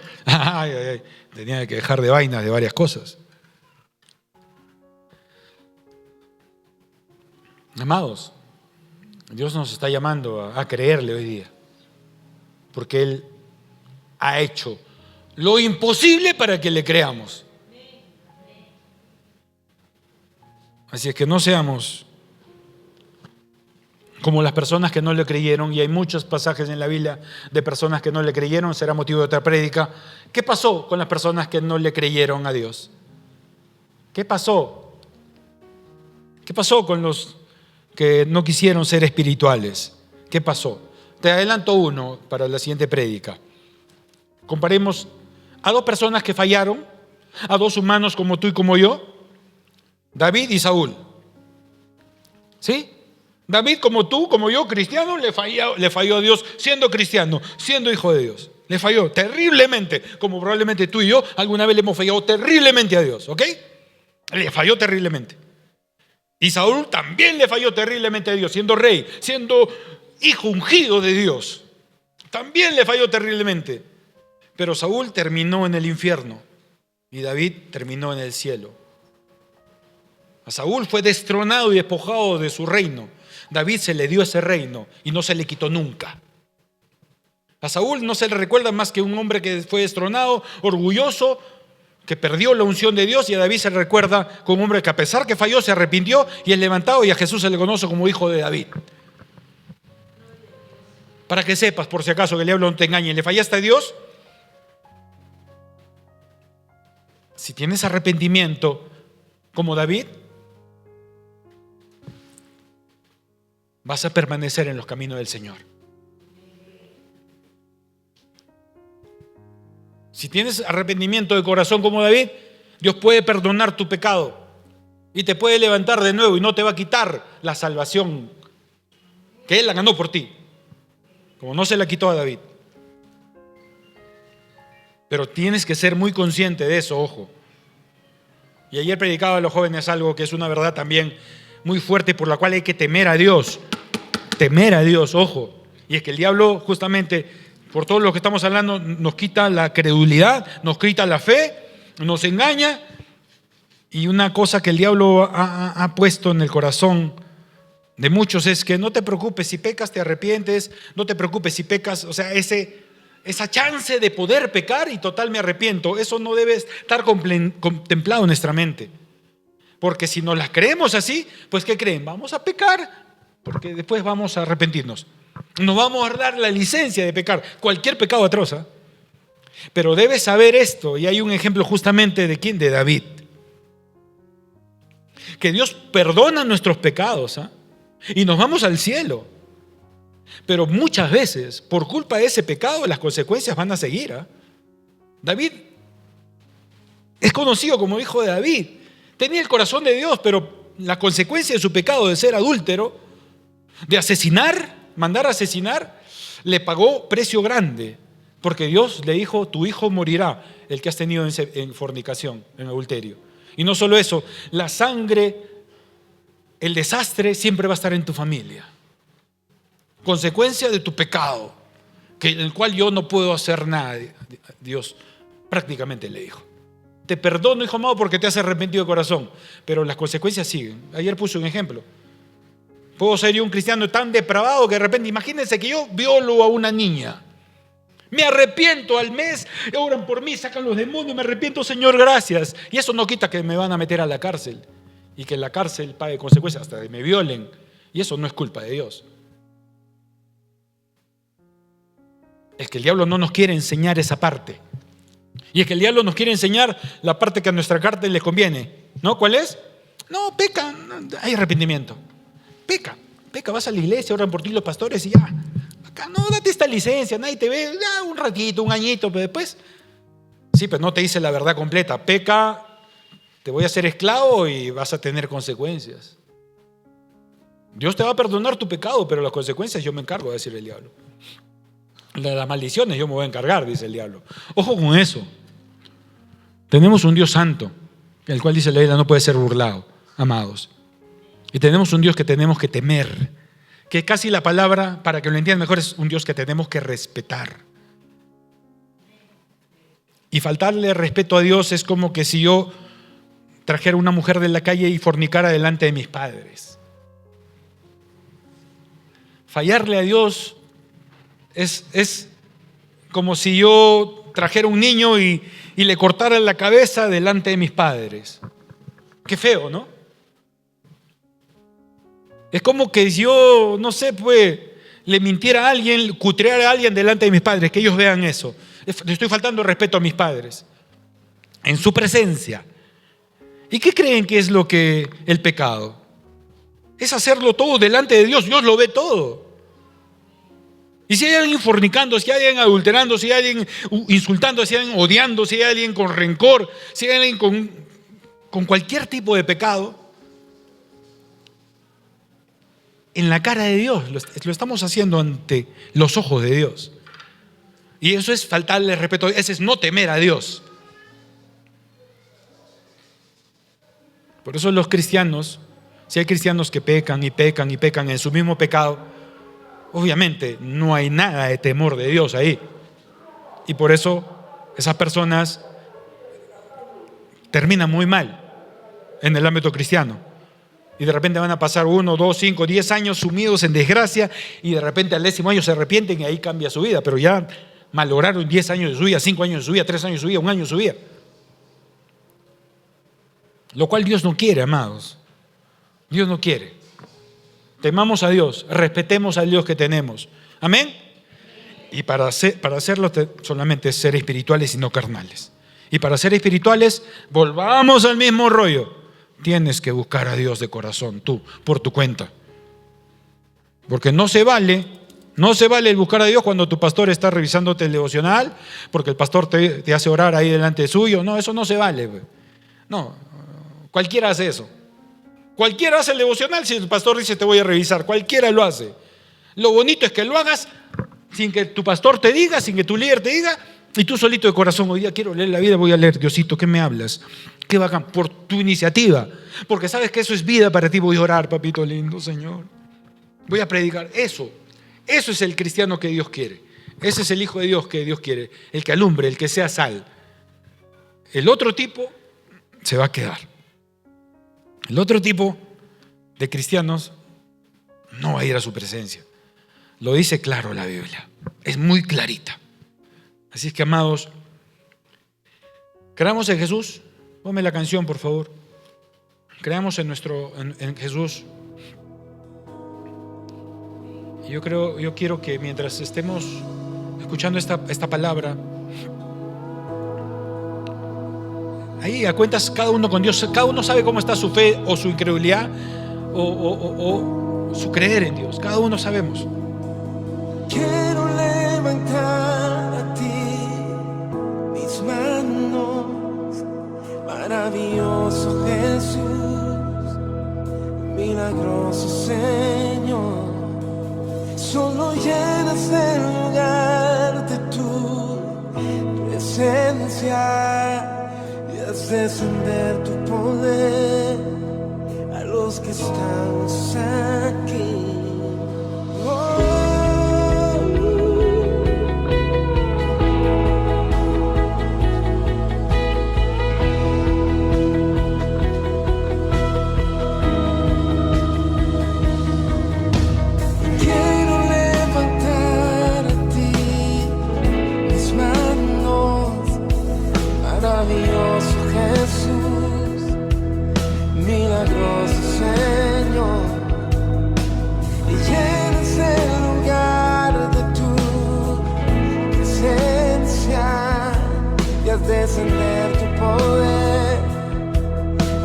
tenía que dejar de vainas de varias cosas. Amados, Dios nos está llamando a creerle hoy día, porque Él ha hecho lo imposible para que le creamos. Así es que no seamos como las personas que no le creyeron, y hay muchos pasajes en la Biblia de personas que no le creyeron, será motivo de otra prédica. ¿Qué pasó con las personas que no le creyeron a Dios? ¿Qué pasó? ¿Qué pasó con los que no quisieron ser espirituales? ¿Qué pasó? Te adelanto uno para la siguiente prédica. Comparemos a dos personas que fallaron, a dos humanos como tú y como yo, David y Saúl. ¿Sí? David, como tú, como yo, cristiano, le falló a Dios siendo cristiano, siendo hijo de Dios. Le falló terriblemente, como probablemente tú y yo alguna vez le hemos fallado terriblemente a Dios, ¿ok? Le falló terriblemente. Y Saúl también le falló terriblemente a Dios, siendo rey, siendo hijo ungido de Dios. También le falló terriblemente. Pero Saúl terminó en el infierno y David terminó en el cielo. A Saúl fue destronado y despojado de su reino. David se le dio ese reino y no se le quitó nunca. A Saúl no se le recuerda más que un hombre que fue destronado, orgulloso, que perdió la unción de Dios, y a David se le recuerda como un hombre que a pesar que falló se arrepintió y es levantado, y a Jesús se le conoce como hijo de David. Para que sepas, por si acaso, que el diablo no te engañe, ¿le fallaste a Dios? Si tienes arrepentimiento como David, vas a permanecer en los caminos del Señor. Si tienes arrepentimiento de corazón como David, Dios puede perdonar tu pecado y te puede levantar de nuevo y no te va a quitar la salvación que Él la ganó por ti, como no se la quitó a David. Pero tienes que ser muy consciente de eso, ojo. Y ayer predicaba a los jóvenes algo que es una verdad también muy fuerte, por la cual hay que temer a Dios. Temer a Dios, ojo. Y es que el diablo, justamente, por todo lo que estamos hablando, nos quita la credulidad, nos quita la fe, nos engaña. Y una cosa que el diablo ha puesto en el corazón de muchos es que no te preocupes si pecas, te arrepientes, no te preocupes si pecas, o sea, esa chance de poder pecar y total me arrepiento, eso no debe estar contemplado en nuestra mente. Porque si nos las creemos así, pues ¿qué creen? Vamos a pecar, porque después vamos a arrepentirnos. Nos vamos a dar la licencia de pecar, cualquier pecado atroz. Pero debes saber esto, y hay un ejemplo justamente de ¿quién? De David. Que Dios perdona nuestros pecados, y nos vamos al cielo. Pero muchas veces, por culpa de ese pecado, las consecuencias van a seguir. David es conocido como hijo de David. Tenía el corazón de Dios, pero la consecuencia de su pecado de ser adúltero, de asesinar, mandar a asesinar, le pagó precio grande. Porque Dios le dijo, tu hijo morirá, el que has tenido en fornicación, en adulterio. Y no solo eso, la sangre, el desastre siempre va a estar en tu familia. Consecuencia de tu pecado, el cual yo no puedo hacer nada, Dios prácticamente le dijo. Te perdono, hijo amado, porque te has arrepentido de corazón. Pero las consecuencias siguen. Ayer puse un ejemplo. Puedo ser yo un cristiano tan depravado que de repente, imagínense que yo violo a una niña. Me arrepiento al mes, oran por mí, sacan los demonios, me arrepiento, Señor, gracias. Y eso no quita que me van a meter a la cárcel y que en la cárcel pague consecuencias, hasta que me violen. Y eso no es culpa de Dios. Es que el diablo no nos quiere enseñar esa parte. Y es que el diablo nos quiere enseñar la parte que a nuestra carta le conviene. ¿No? ¿Cuál es? No, peca, hay arrepentimiento. Peca, vas a la iglesia, oran por ti los pastores y ya. Acá no, date esta licencia, nadie te ve, ya un ratito, un añito, pero después. Sí, pero no te dice la verdad completa. Peca, te voy a hacer esclavo y vas a tener consecuencias. Dios te va a perdonar tu pecado, pero las consecuencias yo me encargo, va a decir el diablo. Las maldiciones yo me voy a encargar, dice el diablo. Ojo con eso. Tenemos un Dios santo, el cual dice la Biblia no puede ser burlado, amados. Y tenemos un Dios que tenemos que temer, que casi la palabra, para que lo entiendan mejor, es un Dios que tenemos que respetar. Y faltarle respeto a Dios es como que si yo trajera una mujer de la calle y fornicara delante de mis padres. Fallarle a Dios es como si yo trajera un niño y le cortara la cabeza delante de mis padres. Qué feo, ¿no? Es como que yo, no sé, pues, le mintiera a alguien, cutreara a alguien delante de mis padres, que ellos vean eso. Le estoy faltando respeto a mis padres, en su presencia. ¿Y qué creen que es lo que el pecado? Es hacerlo todo delante de Dios. Dios lo ve todo. Y si hay alguien fornicando, si hay alguien adulterando, si hay alguien insultando, si hay alguien odiando, si hay alguien con rencor, si hay alguien con cualquier tipo de pecado, en la cara de Dios, lo estamos haciendo ante los ojos de Dios. Y eso es faltarle respeto, ese es no temer a Dios. Por eso los cristianos, si hay cristianos que pecan y pecan y pecan en su mismo pecado, obviamente no hay nada de temor de Dios ahí. Y por eso esas personas terminan muy mal en el ámbito cristiano. Y de repente van a pasar 1, 2, 5, 10 años sumidos en desgracia y de repente al 10º año se arrepienten y ahí cambia su vida. Pero ya malograron 10 años de su vida, 5 años de su vida, 3 años de su vida, 1 año de su vida. Lo cual Dios no quiere, amados. Dios no quiere. Temamos a Dios, respetemos al Dios que tenemos. Amén. Y para hacerlo solamente es ser espirituales y no carnales. Y para ser espirituales, volvamos al mismo rollo. Tienes que buscar a Dios de corazón, tú, por tu cuenta. Porque no se vale el buscar a Dios cuando tu pastor está revisándote el devocional, porque el pastor te hace orar ahí delante suyo. No, eso no se vale. No, cualquiera hace eso. Cualquiera hace el devocional si el pastor dice te voy a revisar. Cualquiera lo hace. Lo bonito es que lo hagas sin que tu pastor te diga, sin que tu líder te diga, y tú solito de corazón, hoy día quiero leer la vida, voy a leer, Diosito, ¿qué me hablas? Qué bacán, por tu iniciativa, porque sabes que eso es vida para ti. Voy a orar, papito lindo, Señor. Voy a predicar, eso es el cristiano que Dios quiere. Ese es el Hijo de Dios que Dios quiere, el que alumbre, el que sea sal. El otro tipo se va a quedar. El otro tipo de cristianos no va a ir a su presencia. Lo dice claro la Biblia, es muy clarita. Así es que, amados, creamos en Jesús. Ponme la canción, por favor. Creamos en Jesús. Yo quiero que mientras estemos escuchando esta palabra, ahí a cuentas cada uno con Dios, cada uno sabe cómo está su fe o su incredulidad o su creer en Dios. Cada uno sabemos. Quiero levantar a ti mis manos, maravilloso Jesús, milagroso Señor. Solo llenas el lugar de tu presencia y haz descender tu poder a los que estamos aquí. Oh. poder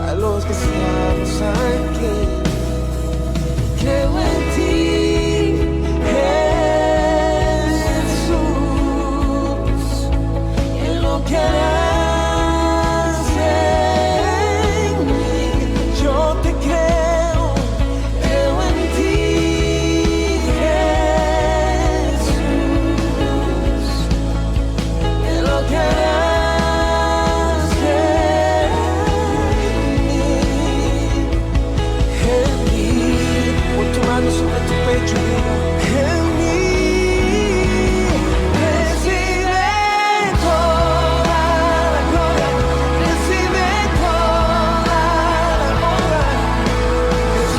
a los que estamos aquí. Creo en ti, Jesús, en lo que harás en mí. Yo te creo en ti, Jesús, en lo que harás en mí. Pon tu mano sobre tu pecho y diga, en mí recibe toda la gloria, recibe toda la honra.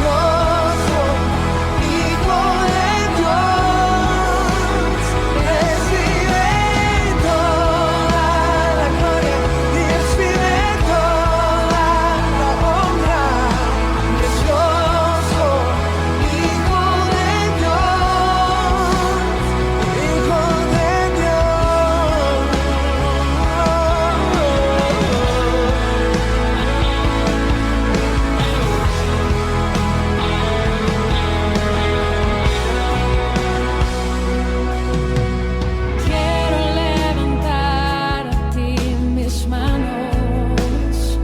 Yo soy hijo de Dios, recibe toda la gloria y recibe toda la honra. Yo soy hijo de Dios, hijo de Dios. Quiero levantar a ti mis manos,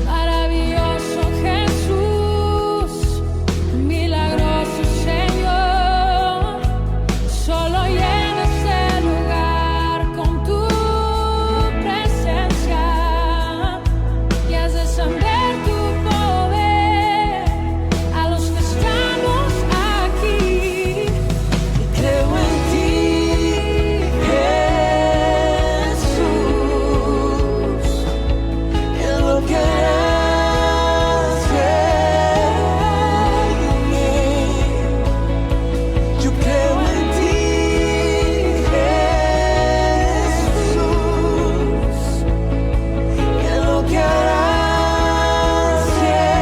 maravilloso Jesús, milagroso Señor, solo llena este lugar con tu presencia y haz descender tu poder a los que estamos aquí. Creo en ti, Jesús, en lo que harás en mí. Yo creo en ti, Jesús, en lo que harás en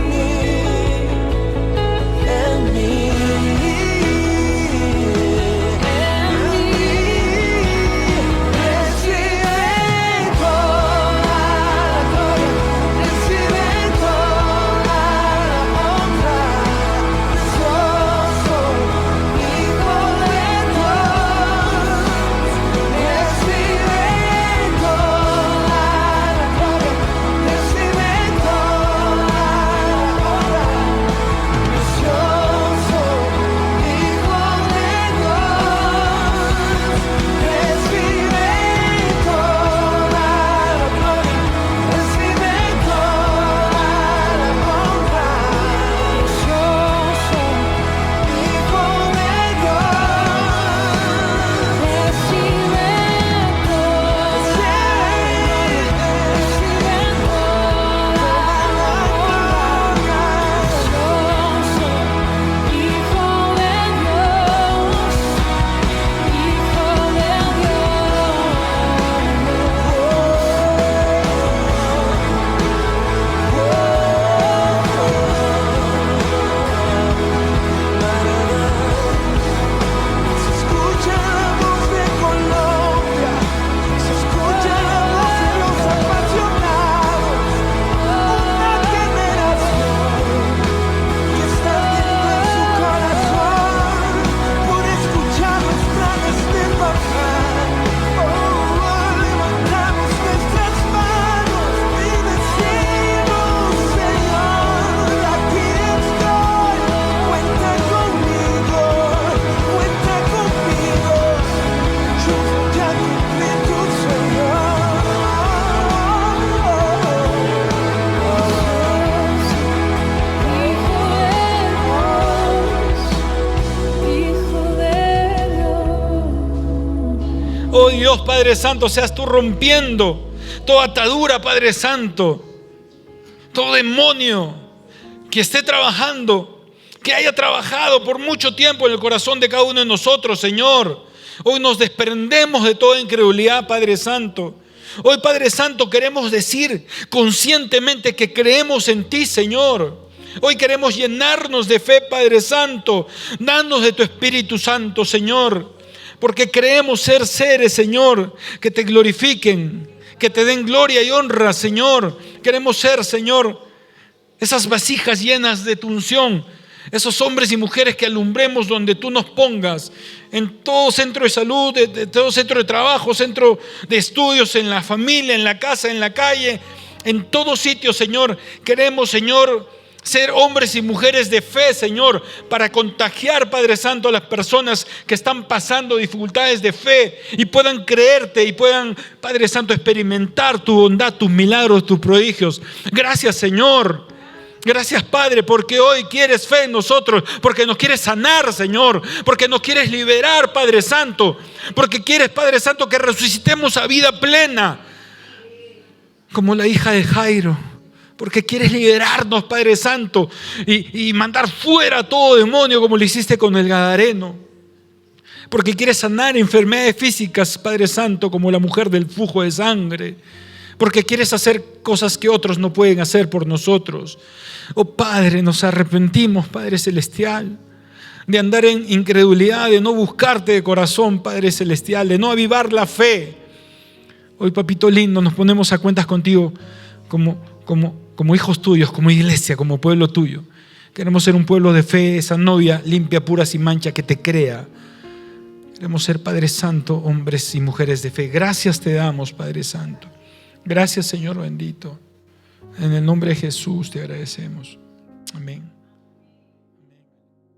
mí. Recibe toda la gloria, recibe toda la honra. Yo soy hijo de Dios, recibe toda la gloria, recibe toda la honra. Yo soy hijo de Dios, recibe toda la gloria, recibe toda la honra. Yo soy hijo de Dios, recibe Se escucha la voz de Colombia, se escucha la voz de los apasionados, una generación que está viendo en su corazón por escuchar los planes de papá. Levantamos nuestras manos y decimos, Señor, aquí estoy, cuenta conmigo, cuenta conmigo. Yo ya cumplí tu sueño. Hijo de Dios. Oh Dios, Padre Santo, seas tú rompiendo toda atadura, Padre Santo, todo demonio que esté trabajando, que haya trabajado por mucho tiempo en el corazón de cada uno de nosotros, Señor. Hoy nos desprendemos de toda incredulidad, Padre Santo. Hoy, Padre Santo, queremos decir conscientemente que creemos en ti, Señor. Hoy queremos llenarnos de fe, Padre Santo. Danos de tu Espíritu Santo, Señor, porque creemos ser seres, Señor, que te glorifiquen, que te den gloria y honra, Señor. Queremos ser, Señor, esas vasijas llenas de tu unción, esos hombres y mujeres que alumbremos donde tú nos pongas, en todo centro de salud, de todo centro de trabajo, centro de estudios, en la familia, en la casa, en la calle, en todo sitio, Señor. Queremos, Señor, ser hombres y mujeres de fe, Señor, para contagiar, Padre Santo, a las personas que están pasando dificultades de fe y puedan creerte y puedan, Padre Santo, experimentar tu bondad, tus milagros, tus prodigios. Gracias, Señor. Gracias, Padre, porque hoy quieres fe en nosotros, porque nos quieres sanar, Señor, porque nos quieres liberar, Padre Santo, porque quieres, Padre Santo, que resucitemos a vida plena, como la hija de Jairo, porque quieres liberarnos, Padre Santo, y mandar fuera todo demonio, como lo hiciste con el Gadareno, porque quieres sanar enfermedades físicas, Padre Santo, como la mujer del flujo de sangre, porque quieres hacer cosas que otros no pueden hacer por nosotros. Oh Padre, nos arrepentimos, Padre Celestial, de andar en incredulidad, de no buscarte de corazón, Padre Celestial, de no avivar la fe. Hoy, Papito lindo, nos ponemos a cuentas contigo como hijos tuyos, como iglesia, como pueblo tuyo. Queremos ser un pueblo de fe, esa novia limpia, pura, sin mancha, que te crea. Queremos ser, Padre Santo, hombres y mujeres de fe. Gracias te damos, Padre Santo. Gracias, Señor bendito. En el nombre de Jesús te agradecemos. Amén.